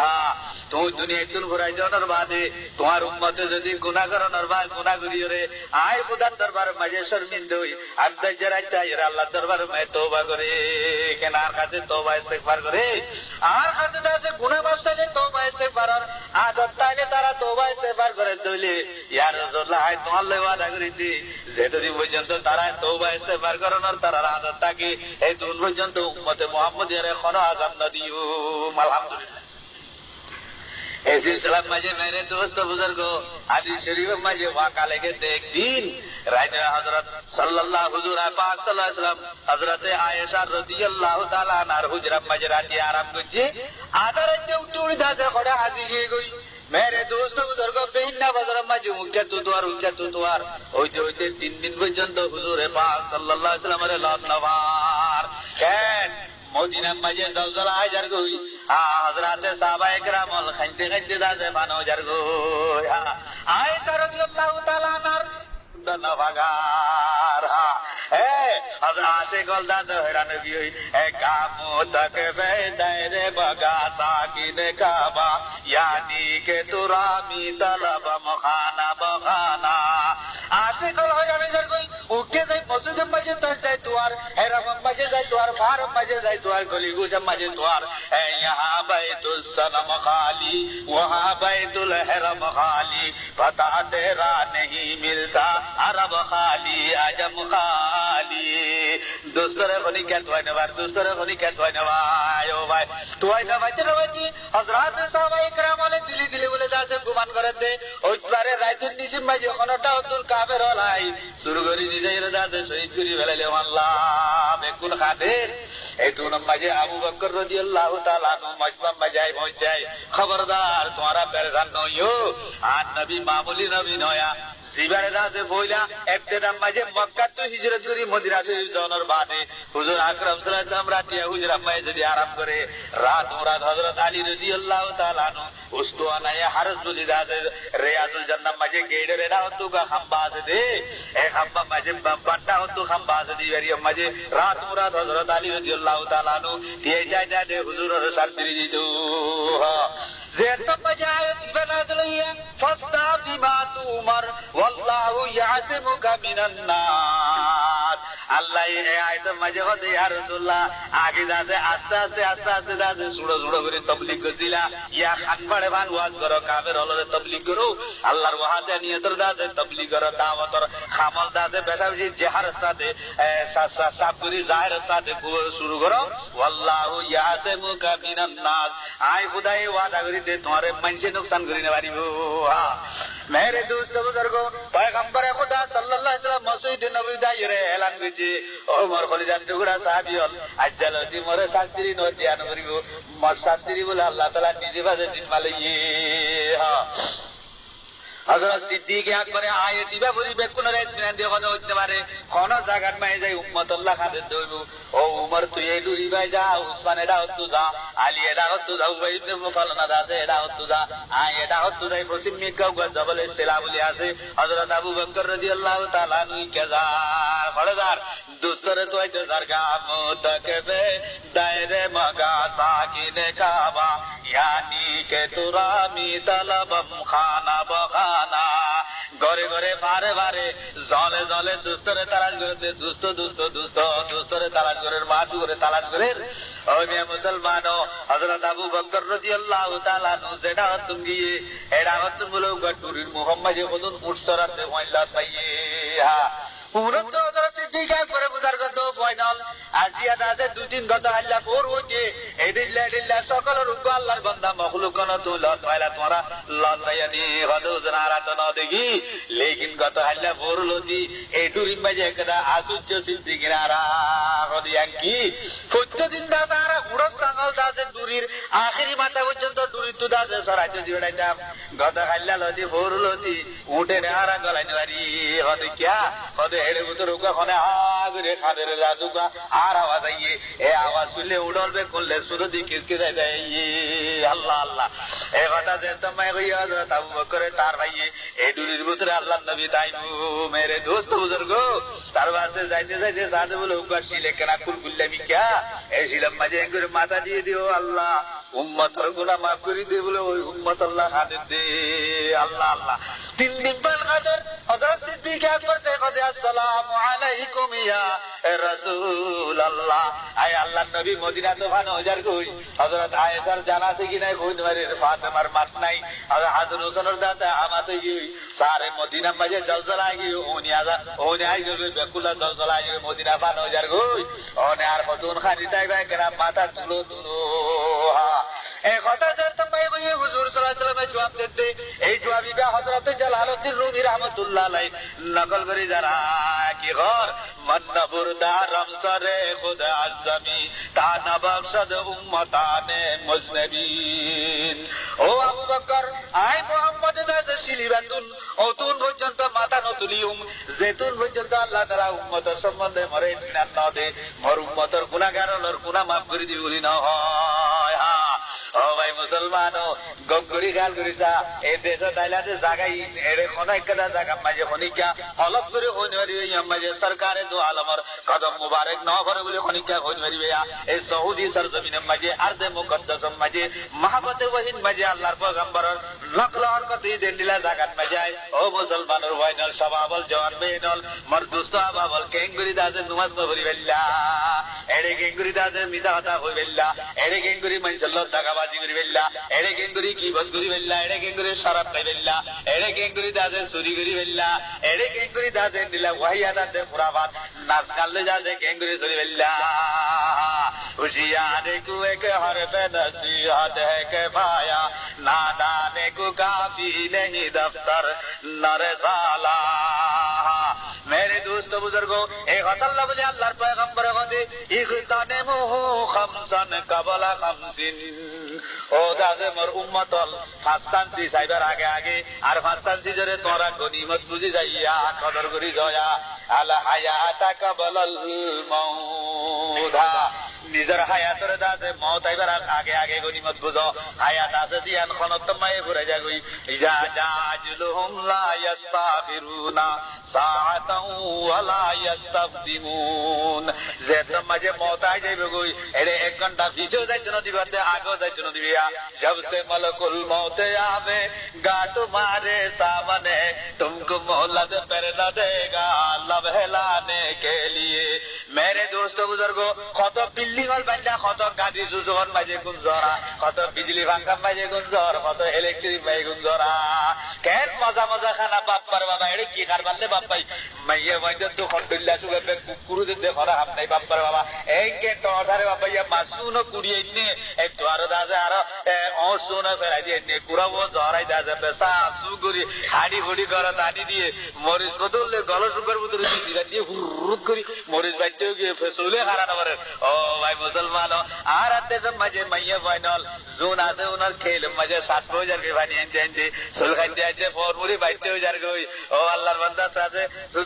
তুই দুনিয়া তুল ঘুরাই যাওয়ার বাদে তোমার উম্মতে যদি গুনাহ করানোর বা গুনাহ করিও রে আয় খোদার দরবারে মাঝে শর্মিন্দা হই আর দাজ্জাল চাইরা আল্লাহর দরবারে মে তওবা করে কেন আর কাছে তওবা ইস্তেগফার করে আর কাছে দাসে গুনাহ মাফ চাইলে তওবা ইস্তেগফার আদত তাইলে তারা তওবা ইস্তেগফার করে দইলে ইয়া রাসূলুল্লাহ আয় তোমার লই ওয়াদা করিতে যেতদিন পর্যন্ত তারা তওবা ইস্তেগফার করানোর তারা আদত থাকে এই দিন পর্যন্ত উম্মতে মুহাম্মদের কোনো আযাব না দিও। আলহামদুলিল্লাহ এই সিলসিলার মাঝে মেরে দোস্ত বুজুর্গ হাদিস শরীফের মাঝে ওয়াকা লেগে এক দিন রাইতে হযরত সাল্লাল্লাহু হুজুর পাক সাল্লাল্লাহু আলাইহি ওয়াসাল্লাম হযরতে আয়েশা রাদিয়াল্লাহু তাআলা আনহার হুজরার মাঝে রাতে আরাম করছে আধা রাতে উঠে দাসে খড়া হাজি গিয়ে গই মেরে দোস্ত বুজুর্গ বেইনা বাজারের মাঝে উঠে তুতোয়ার হইতে হইতে 3 দিন পর্যন্ত হুজুরে পাক সাল্লাল্লাহু আলাইহি ওয়াসাল্লামের লাভ নবার কেন মদিনার মাঝে জলজলা হাজার গই হযরতে সাহাবায়ে কেরাম খাইতে খাইতে দাসে বানো হাজার গই আয়েশা রাদিয়াল্লাহু তাআলা আনহার নবাগার আশে গলদা দহরা নবী কামো তক বেদারে বগা সাকিনে কাবা ইয়ানি কে তুরামি তলব মখানা বখানা আশে গল হয়ে যাবে যার কই ওকে যাই মসজিদের মাঝে তো যাই তোয়ার হেরাম মাঝে যাই তোয়ার ফার মাঝে যাই তোয়ার গলি গুজা মাঝে তোয়ার ইহা বাইতুস সনম খালি ওহা বাইতুল হেরাম খালি পতা তেরা नहीं मिलता अरब खाली आजम खाली दोस्तरे खनी क्या तुआई नवार दोस्तरे खनी क्या तुआई नवार ओ भाई तुआई नवार चलो भाई हजरत साहबाए करम वाले दिली दिली बोले जासे गुमान करे दे ओई पारे राइतुन निसिम भाई खनटा अब्दुल काफिर हलाई शुरू करी दिजे राजा शहीद करी वेले अल्लाह बेकुल खातिर एतुन माजे अबू बकर রাদিয়াল্লাহু তাআলা নো মজমা মজাই পৌঁছাই খবরদার তোমারা পেরেশান নইও আর নবী মামুলি নবী নয়া দিবারে দাসে বইলা একদিন মাঝে মক্কা তো হিজরত করি মদিনা শরীফ যাওয়ার বাদে হুজুর আকরাম সাল্লাল্লাহু আলাইহি ওয়াসাল্লাম রাতিয়া হুজুর আম্মায়ে যদি আরাম করে রাত হযরত আলী রাদিয়াল্লাহু তাআলা আনহু উস্তুয়ানায়ে হারস বলি দাসে রিয়াজুল জান্নাহ মাঝে গেড়ে রেডা হতো গা খাম্বা আছে দে এ খাম্বা মাঝে বান্ডা হতো খাম্বা আছে দিবারি মাঝে রাত হযরত আলী রাদিয়াল্লাহু তাআলা আনহু দিয়ে যায় দে হুজুরের শান্তি দিতো যে তো বাজায় দিবানাজলিয়া ফাস্তা বিমা তুমার ওয়াল্লাহু ইয়াসিমুকা মিনান নাস আল্লাহ এই আয়াতের মাঝে হতে ইয়া রাসূলুল্লাহ আগে যাতে আস্তে আস্তে যাতে সুড়ো করে তাবলীগ করছিলা ইয়া খানবাড়ে ভান ওয়াজ করো কামের হলরে তাবলীগ করো আল্লাহর ওয়াহাদে নিয়তর দাতে তাবলীগ করো দাওয়াতর খামল দাতে বেশি জেহার সাথে সাবগুরি জাহির সাথে শুরু করো ওয়াল্লাহু ইয়াসিমুকা মিনান নাস আই খুদাই ওয়াদা করি দে তোমারে মানুষে নুকসান করি না পারিব मेरे दोस्त बुजुर्गों पैगंबर खुदा सल्लल्लाहु अलैहि वसल्लम मस्जिद नबवी दायरे ऐलान कीजिए ओमर खलीजान टुकड़ा साहबी हल अज्जलती मोरे शास्त्री नो ध्यान करिबो मर शास्त्री बोले अल्लाह ताला निजे बाजे दिन मालइए हां हजरत सिद्दीक আকবর আয়ে দিবা ভরি বেকুন রে দেখনে হইতে পারে কোন জায়গার মাই যাই উম্মত আল্লাহ খাদের দইব ও উমর তুই এই লুরি ভাই যা উসমান এডা হতো যা আলী এডা হতো যা উবাই ইবনে মুফালনা দাসে এডা হতো যা আই এডা হতো যাই ফসিম মিকাও জবল ইসলাম বলি আছে হযরত আবু বকর রাদিয়াল্লাহু তাআলা নুই কেজার ফরজার দুস্তরে তো আইতে জারগা মুতাকবে দায়রে মগা সাকিনে কাবা यानी के तुरामी तलबम खाना बखाना घरे घरे बारे बारे जले जले दुस्तरे तालाश करे दुस्तरे तालाश करे माथु करे तालाश करे ओ मैं मुसलमानो हजरत अबू बकर রাদিয়াল্লাহু তাআলা नु जेडा तुंगी एडा तुंगलो गटुरी मोहम्मद खुदन उठसराते হইলা পাইয়ে হ্যাঁ পুরো তো হযরত সিদ্দিক আকবর বুজার্গ তো ফাইনাল আজিয়া দাসে দুই তিন কথা আল্লাহ ফোর হইছে এদিল্লা সকল রূপ আল্লাহর বান্দা মখলুকান তো লত পাইলা তোমরা লত পাইয়ানি হদুজ নারাত না দেখি লেকিন কথা আল্লাহ ফোর লতি এই টুরি মাঝে একটা আসুজ্য সিদ্দিক নারা হদিয়ান কি প্রত্যেকদিন দাসারা উড়স সাঙ্গল দাসে টুরির আখেরি মাথা পর্যন্ত টুরি তো দাসে সরাইতে দিবেটাইতাম কথা আল্লাহ লতি ফোর লতি উঠে নারা গলাইনি বাড়ি হদি কিয়া হদে হেড়ে ভিতরে ওখানে আগুরে খাদের রাজুকা আর আওয়াজ আইয়ে এ আওয়াজ শুনলে উড়লবে করলে সুরদি কিসকে যায় আল্লাহ আল্লাহ এ কথা যে তোমায় কই হযরত আবু বকর তার ভাইয়ে এই দুরির ভিতরে আল্লাহর নবী তাইনু মেরে দোস্ত বুজুর্গ তার বাসে যাইতে সাথে বলে উকার শিলে কেনা কুলকুল্লে মিকা এই শিলাম মাঝে করে মাথা দিয়ে দিও আল্লাহ উম্মতের গুনাহ মাফ করে দে বলে ওই উম্মত আল্লাহ খাদের দে আল্লাহ আল্লাহ তিন দিন পর খাদের হযরত সিদ্দিক আকবর তে কদে আসসালামু আলাইকুম ইয়া রাসূলুল্লাহ আয় আল্লাহর নবী মদিনা তো ভানো হাজার কই হযরত আয়েশার জানাতে কি নাই কই নরে ফাতেমার মাত নাই আর হাজর হোসেনের দাদা আমাতে কি সারে মদিনা মাঝে জলজলা গই ওনি আই গই বেকুলা জলজলা গই মদিনা ভানো হাজার কই ওনে আর ফতুন খানি তাই ভাই কেনা মাথা তুলো এ কথা জানতে পাই কই হুজুর সাল্লাল্লাহু আলাইহি ওয়াসাল্লাম জবাব দিতে এই জবাবিবা হযরত জালালউদ্দিন রুমি রাহমাতুল্লাহ আলাইহি নকল করে যারা কি ঘর মন্নবুরদারম সরে খুদ আজমি তা নবখশদ উম্মতানে মুজনবিন ও আবু বকর আই মুহাম্মদ দাস শিলিবাতুন অতুন পর্যন্ত মাথা নতুলিউম যেতুন পর্যন্ত আল্লাহ তাআলা উম্মতের সম্বন্ধে মরে বিনান না দে মর উম্মতের গুনাহগারর গুনাহ মাফ করে দিবি বলি না হয় হ্যাঁ ও ভাই মুসলমানো গগড়ি গাল করিসা এই দেশে তাইলাতে জায়গায় এড়ে কোন একটা জায়গা মাঝে খনিকা হলপ করে হইনরি মাঝে সরকারে দো আলমর কদম মুবারক ন করে বলে খনিকা হইনরি বেয়া এই সৌদি সরজমিনের মাঝে আরদে মুকদ্দাসম মাঝে মাহবতে ওয়াহিন মাঝে আল্লাহর পয়গম্বরের নকল হরকত দেন দিলা জায়গাত মাঝে ও মুসলমানের ওয়াইনাল সবাবল জওয়ান বেনল মরদুস্ত আবাবল কেঙ্গুরি দাজে নমাজ পড়ি বেল্লা এড়ে কেঙ্গুরি দাজে মিছা কথা হই বেল্লা এড়ে কেঙ্গুরি মানসল্লাহ টাকাবাজি করি বেল্লা এড়ে কেঙ্গুরি কি বন্ধ করি বেল্লা এড়ে কেঙ্গুরি শরাব খাই বেল্লা এড়ে কেঙ্গুরি দাজে চুরি করি বেল্লা এড়ে কেঙ্গুরি দাজে দিলা ওয়াহিয়া দাজে খুরাবাত নাচ গালে দাজে কেঙ্গুরি চুরি বেল্লা হুশিয়ারে কু এক হরফে নসিহত है के भाया नादाने को काफी नहीं दफ्तर नर साला मेरे দোস্ত বুজুর্গ এই কথা বলে আল্লাহর পয়গম্বর কথা ইগতানিমুহু খামসান কাবলা খামসিন ও দাদে মোর উম্মতল ফাস্তানসি সাইবার আগে আগে আর ফাস্তানসি জরে তোরা গনিমত বুঝি যাইয়া কদর করি জয়া আল হায়াতা কাবলাল মাউদা নিজের হায়াতের দাদে মত আইবার আগে আগে গনিমত বুঝো হায়াত আছে দিয়ান খনত মায়ে ঘুরে যাগই ইজা জাজলুহুম লা ইস্তাগফিরুনা সাআতাও ওয়া লা ইস্তাফদিমুন যে তোমাজে মত আই যাইবে গই এরে 1 ঘন্টা পিছেও যাইতো না দিবাতে আগেও যাইতো না দিবিয়া जब से मलकुल मौत आवे गा तुम्हारे सामने तुमको मोहलत पर न देगा लम्हे लाने के लिए मेरे दोस्तों बुजुर्गों कत बिल्ली वाल बंदा कत गाड़ी सुजुगन बाजे गुंजरा कत बिजली भांगा बाजे गुंजर कत इलेक्ट्रिक बाजे गुंजरा कैन मजा मजा खाना बाप पर बाबा एड़े की कर बंदे बाप भाई मैं ये वजह तो खंडुल्ला सुगे पे कुकुरु दे देखरा हम नहीं बाप पर बाबा एक के टोठारे बाबा ये मासूनो कुड़ी इतने एक द्वार दाजे आरो और सोना फेराई दिए ने कुरा वो जहराई दाजे पे साफ सुगुरी हाडी हुडी करा तानी दिए मरिस बदले गलो सुगर बुदुर दिया दिए हुरुत करी मरिस বাইতে গিয়ে ফেসুলে খারাপ করে ও ভাই মুসলমান আর দেশ মাঝে মাইয়া ফাইনাল জোন আছে ওনার খেল মাঝে 70000 কে বানিয়ে আনতে সুল খাইতে আছে ফরমুরি 22000 কই ও আল্লাহর বান্দা আছে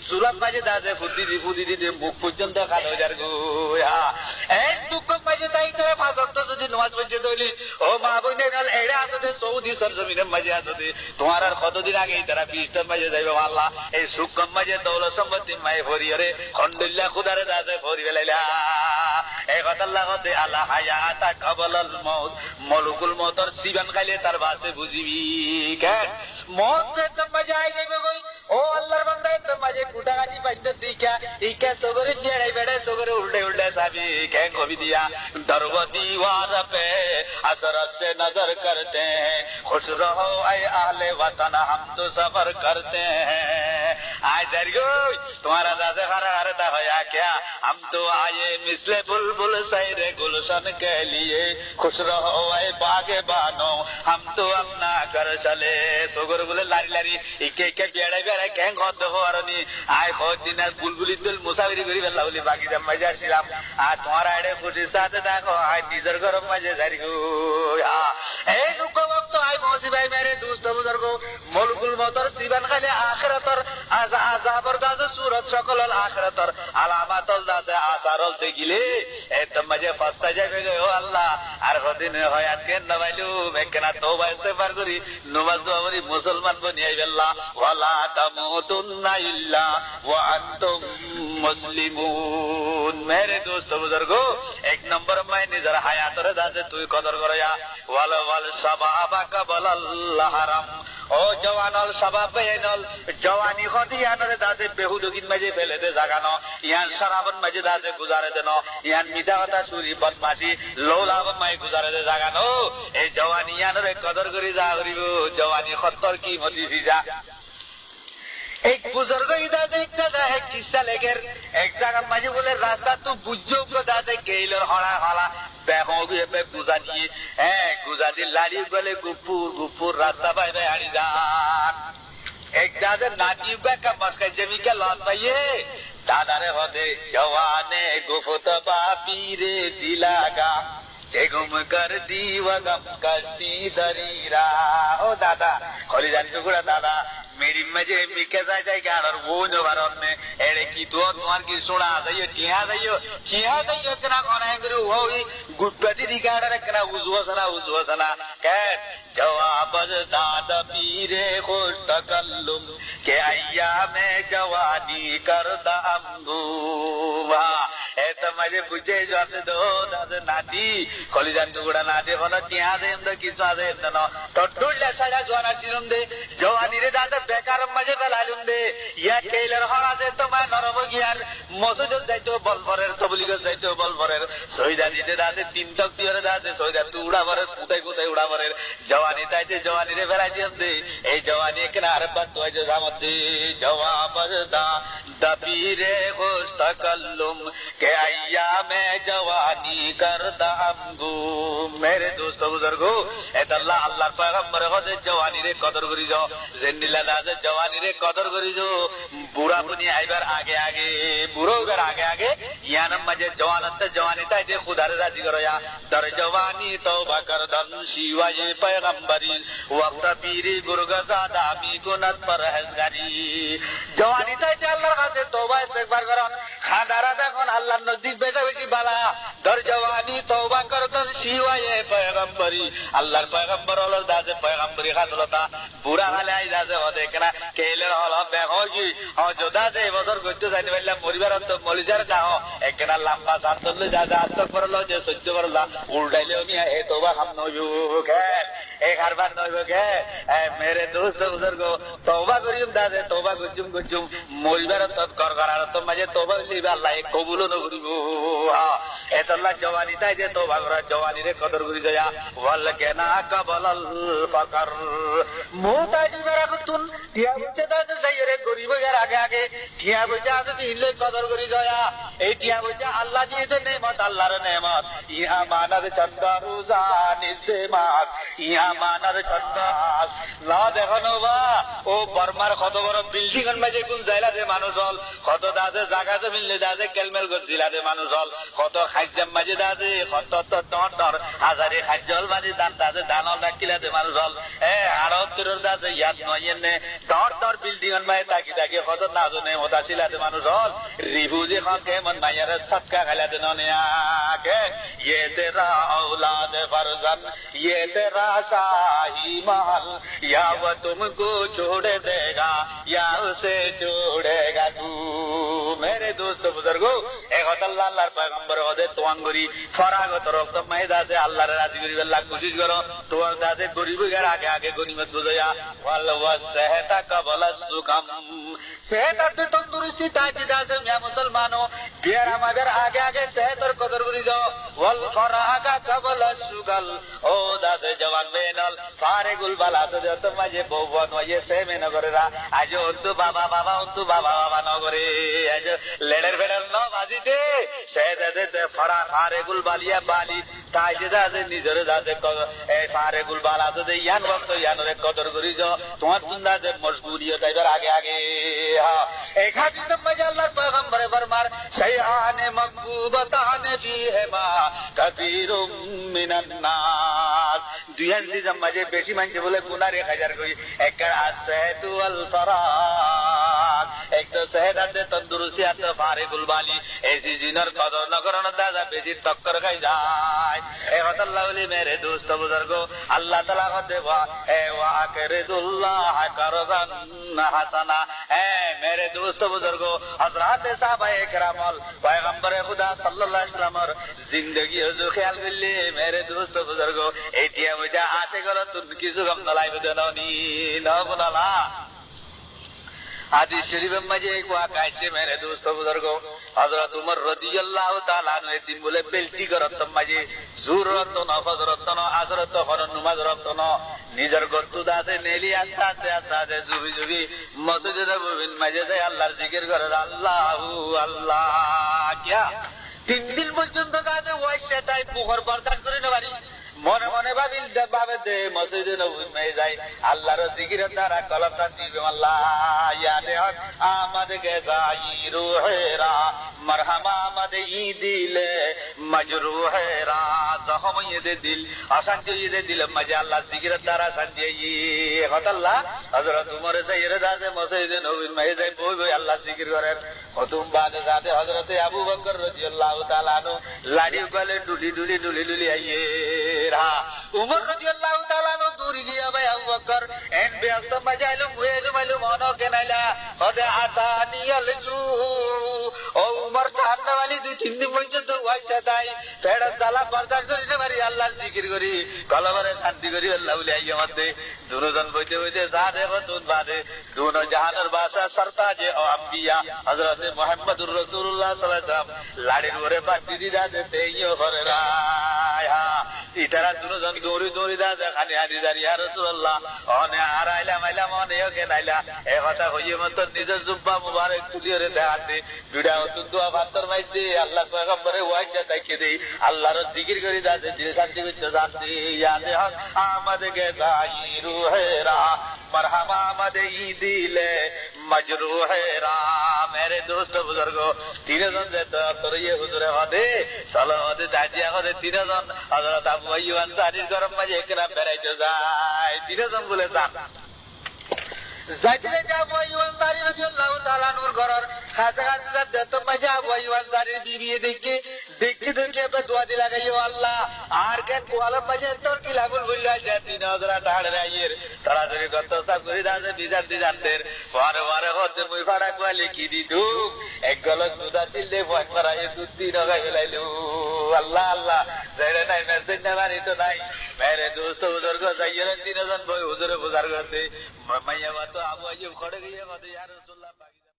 সুলাত মাঝে দাজে ফুদি দি মুখ পর্যন্ত 1000 কই হ্যাঁ এই দুঃখ মাঝে তাই করে 5 ওয়াক্ত যদি নামাজ পড়তে দইলি ও মা বইনে গেল এড়ে আছে সৌদি সরজমিনে মাঝে আছে তোমার আর কতদিন আগে তারা 20 মাঝে যাইবে আল্লাহ এই সুকম মাঝে দৌলত সম্পত্তি মাই ভরিরে খন্ডুল্লাহ খুদারে দাজে ভরি বেলাইলা এই কথা লাগতে আল্লাহ হায়াতা কাবলাল মউত মলকুল মউতর সিবান খাইলে তার ভাষে বুঝিবি কেন মউত সে তো মজা আই যাবে কই ও আল্লাহর বান্দা তো মাঝে কুটাগাটি বাইতে দিকা ইকা সগরে বেড়াই বেড়াই সগরে উল্টে উল্টে সাবি কেন কবি দিয়া দরব दीवार पे असर से नजर करते हैं खुश रहो ऐ आहले वतन हम तो सफर करते हैं आय दरगो तुम्हारा दादा खरा हरता होया क्या हम तो आए मिसले बुलबुल सैरे गुलशन के लिए खुश रहो ऐ बागे बानो हम तो अपना कर चले सगर बोले लारी लारी इके इके बेड़े बेड़े कें गद होरनी आय खो दिन बुलबुली दिल मुसाफिरी करी बेला बोली बाकी जब मजा ছিলাম আর তোমার আড়ে খুশি সাথে দেখো আয় নিজের গরম মাঝে জারিগো এই দুঃখ ভক্ত আয় মৌসি ভাই মেরে দুষ্ট বুজুর্গ মলকুল মতর সিবান খালি আখিরাতর আযাবর দাজে সুরত সকল আখিরাতর আলামাতল দাজে আসারল দেখিলে এত মাঝে ফাস্তা যাবে গো আল্লাহ আর কদিন হয়াত কেন নবাইলু মেকনা তওবা ইস্তেগফার করি নামাজ দোয়ারি মুসলমান বনিয়াই আল্লাহ ওয়ালা তামুতুন্না ইল্লা ওয়া আনতুম মুসলিমুন मेरे दोस्त बुजुर्गो 1 नंबर में निजर हायातरे दाजे तुई कदर करया वाल वाल शबाबा कबलल हराम ओ जवानल शबाब बेनल जवानी खदियानरे दाजे बेहुदगिन मजे फेले दे जागानो यान शराबन मजे दाजे गुजारे देनो यान मिजा কথা চুরি বদমাশি লৌলাবন মাই গুজারে দে জাগানো এই জওয়ানি ইয়ানরে কদর করি যা করিবো জওয়ানি খত্তর কি মতি সিজা एक बुजुर्ग इधर देखता था एक किस्सा लेकर एक जगह मजे बोले रास्ता तू बुझो को दादे केलर हला हला बेहोगी पे गुजारिए गुजारी लाड़ी बोले गुपुर गुपुर रास्ता भाई भाई हाड़ी जा एक दादे नाती का मस्का जमी के लौट पाइए दादा रे होते जवाने गुफत बापीरे दिलागा जेगुम कर दीवगम कश्ती दरीरा ओ दादा खोली जान टुकड़ा दादा मेरी मजे मिके जाए और वो न भारत में एड़े की तो तुम्हार की सुना जाइयो किया जाइयो इतना कौन है गुरु वो गुप्पति दिखाड़ा रखना उज्वसना कह जवाब दादा पीरे खुश तकल्लुम के अय्या में जवानी कर दामगुवा ऐसा मजे बुझे जो आते दो दादा नाती कॉलेजन टुकड़ा नाते बना क्या दे हम तो किस आते हम तो ना तो डुल जैसा जवाना चिरुम दे जवानी रे दादा बेकार मजे बेलालुम दे या केलर हला दे तो मैं नरम गियार मौसुद जाइतो बल भरेर तबलिग जाइतो बल भरेर सहिदा दिते दादे 3 तक दिरे दादे सहिदा तू उड़ा भरेर कुताई उड़ा भरेर जवानी ताइते जवानी रे बेला दियम दे ए जवानी केना अरे बात तो जे जामत दे जवाब दा पीरे खुश तकल्लुम के अय्यामे जवानी करदा हमगुम। मेरे दोस्तों बुजुर्गो एतल्ला अल्लाहर पैगम्बर खदे जवानी रे कदर करी जाओ, जिन्निला दाजे जवानी रे कदर करी जाओ। बुरा पुनी आइबार आगे आगे, बुरो इबार आगे आगे, यानम मजे जवानत जवानी ताई दे खुदा रे राजी करो या। दर जवानी तौबा कर दन शिवाये पैगम्बरी, वक्त पीरी गुरगजा दामी गुनत परहेजगारी। जवानी ताई दे अल्लाहर काছে तौबा इस्तिगफार করুন, খাদারা দেখুন আল্লাহর নজদিক বেশি বেশি বালা। দর জওয়ানি তওবা করতেন শিওয়ায়ে পয়গম্বরি, আল্লাহর পয়গম্বর হলোর দাজে পয়গম্বরি খাসলতা। বুড়া হালে আই দাজে ও দেখনা কেলের হল বেগজি ও যোদা যে বছর গইতে যাইতে পারলাম পরিবার অন্ত মলিজার কাহ একনা লম্বা সাতলে দাজে আস্তক করলো যে সহ্য করলা উল্টাইলে মিয়া এ তওবা হাম নইবো কে এক হারবার নইবো কে। মেরে দোস্ত বুজুর্গ তওবা করিম দাজে তওবা গজুম গজুম মরিবার তৎকর করার তো মাঝে তওবা হইবে আল্লাহ কবুল নকরিব। এতলা জওয়ানি তাই যে তওবা করা জওয়ানি রে কদর করি যায়। ওয়াল কেনা কাবলাল ফাকর মোতাজ রাখতুন টিয়া বুঝে দাজে যাইরে গরিব এর আগে আগে টিয়া বুঝে আছে দিলে কদর করি যায়। এই টিয়া বুঝে আল্লাহ দিয়ে দে নেমত আল্লাহর নেমত ইয়া মানার চন্দা রোজা নিজমাত ইয়া মানার চন্দা না দেখানো বা ও বর্মার কত বড় বিল্ডিং এর মাঝে কোন জায়গা দে মানুষ হল, কত দাদে জায়গা জমি দাদে কেলমেল গজিলা দে মানুষ হল, কত খাদ্যাম মাঝে দাদে কত টর হাজারে খাদ্যল মাঝে দান দাদে দানল রাখিলা দে মানুষ হল। আরো তোর দাদে ইয়াদ নয় এনে টর বিল্ডিং এর মাঝে তাকি তাকি কত নাজো নেমত আসিলা দে মানুষ হল। রিফুজি খাকে মন মাইয়ার সৎকা খাইলা দে ননিয়াকে ये तेरा औलाद फरजन ये तेरा शाही महल या वो तुमको छोड़ देगा या उसे छोड़ेगा तू। मेरे दोस्त बुजुर्गो एक अल्लाह अल्लाहर पैगंबर होदे তোয়াঙ্গরি ফরাগত রক্ত মাইদা যে আল্লাহর রাজি করিবার লাগ কোশিশ করো তোয়ার দাসে গরিব এর আগে আগে গনিমত বুঝায়া ওয়াল ওয়াসহাতা কাবলা সুকাম। সেহত আর তন্দুরুস্তি তাই দাসে মিয়া মুসলমানো বিয়ার আমাদের আগে আগে সেহতর কদর করি যাও। ওয়াল ফরাগা কাবলা সুগাল ও দাসে জওয়ান বেনল ফারেগুল বালা তো যত মাঝে বউবন হয়ে সেমে নগরেরা আজ অন্তু বাবা বাবা অন্তু বাবা বাবা নগরে আজ লেডের ফেডার ন বাজিতে সে দাদে ফরা ফারেগুল বালিয়া বালি তাই যে দাসে নিজের দাসে এই ফারেগুল বালা তো ইয়ান ভক্ত ইয়ানরে কদর করি যাও। তোমার তুন্দা যে মজবুরিয়ত এবার আগে আগে এই হাদিস মাঝে আল্লাহর পয়গম্বরে ফরমার শাইআনে মাকবুবাতানে ফিহিমা কাসীরুম মিনান নাস। দুইয়ান সিজম মাঝে বেশি মানুষ বলে গুনারে খাজার কই একটা আসহাদু আল ফরাগ এক তো সেহদাতে তন্দুরুস্তি আর তো ফারেগুল বালি এই সিজনের কদর ন করন দাদা বেশি টক্কর খাই যায়। এ কথা লাউলি মেরে দোস্ত বুজুর্গো আল্লাহ তাআলা কতে ওয়া আকরিদুল্লাহ করদান হাসানা। मेरे दोस्त बुजुर्गो हजरत साहबाए किरामल पैगंबर खुदा सल्लल्लाहु अलैहि वसल्लमर जिंदगी जो ख्याल करले मेरे दोस्त बुजुर्गो एटिया मुझे आशे करो तुम किसु गम नलाइब देनोनी न बुनाला। हादीस शरीफ में एक वाक़या है मेरे दोस्त बुजुर्गो हजरत उमर रदियल्लाहु ताआला अन्हु एक दिन बोले बेल्टी करत माजे जरूरत न फजरत न आजरत हरन नमाज रत न निजर गत्तु दासे नेली आस्ते आस्ते आस्ते आस्ते जुबी जुबी मस्जिद नबवी माजे जाय आल्लाहर जिकिर करे अल्लाहु अल्लाह क्या 3 दिन পর্যন্ত দাসে ওয়াইশা তাই পুখর বরদাস্ত করে নেবারি মনে মনে ভাবিল ভাবে দে মসজিদ নববী মে যাই আল্লাহর জিকিরের দ্বারা কলমটা দিবে আল্লাহ ইয়াদে হক আমাদ গে যাই রুহেরা মারহামা আমাদ ই দিলে মজরুহেরা জখম ইদে দিল অশান্তি ইদে দিল মজে আল্লাহ জিকিরের দ্বারা শান্তি ই হতাল্লাহ হযরত উমর যাইরে দাসে মসজিদ নববী মে যাই বই বই আল্লাহ জিকির করেন। প্রথম বাদে যাতে হযরত আবু বকর রাদিয়াল্লাহু তাআলা আনহু লাড়ি গলে ডুলি ডুলি ডুলি ডুলি আইয়ে उमर रदियल्लाहु ताआला नो दूरी गया भाई अबू बकर एन बेअस्त मजाइलुम वेलु मालूम होनो के नाइला खदे आतानी अलजू ओ उमर कहने वाली 2-3 दिन পর্যন্ত ওয়াইসা তাই ফেড়া দালা বরদাস্ত করিতে পারি আল্লাহ জিকির করি কলবরে শান্তি করি আল্লাহ বলি আইয়া মধ্যে দুজন বইতে বইতে যা দেখো তুন বাদে দুনো জাহানের বাদশা সরতাজে ও আম্বিয়া হযরত মুহাম্মদুর রাসূলুল্লাহ সাল্লাল্লাহু আলাইহি ওয়াসাল্লাম লাড়ির ওরে বাতি দিদা দেতে ইয়ো করে রায়া ইতারা দুজন দৌড়ি দৌড়ি দা খানি হানি দাঁড়িয়ে আর রাসূলুল্লাহ অনে আর আইলাম অনে ওকে নাইলা এ কথা হইয়ে মত নিজের জুব্বা মুবারক তুলিয়ে রে দেখাতে দুটা অতুন দোয়া ভাতর মাইতে আল্লাহ পয়গম্বরে ওয়াইসা তাইকে দেই আল্লাহর জিকির করি দাতে দিল শান্তি বিচ্ছ শান্তি ইয়াদে হক আমাদের কে গাই রুহেরা मरहबा मदे दिले मजरूह रा मेरे दोस्त बुजुर्गो तीनজন যে তোর ইয়ে হুজুরে হদে সালাওয়াতে দাজিয়া হদে তিনজন হযরত আবু আইয়ুব আনসারীর গরম মাঝে একরাম বেড়াইতে যায় তিনজন বলে যান যাইতে যাব আইয়ুব আনসারী রাদিয়াল্লাহু তাআলা নূর ঘরের খাজা খাজা দেত মজা আবু আইয়ুব আনসারীর বিবি দেখে দোয়া দি লাগাইও আল্লাহ আর কেন কোয়ালা মাঝে তোর কি লাগুল বললা যে 3000 টাকা রাইয়ের তাড়াতাড়ি কত সব করে দাসে বিজার দি জানতের পরে হতে মুই ফাড়া কোয়ালি কি দিতু এক গলক দুধ আছিল দে ফোন করাই দুধ দি নগাই লাইলু আল্লাহ আল্লাহ যাইরে নাই মেসেজ না মারি তো নাই মেরে দোস্ত বুজুর্গ যাইরে তিনজন বই হুজুরে বুজার করতে মাইয়া তো আবু আইয়ুব খড়ে গিয়ে কত ইয়া রাসূলুল্লাহ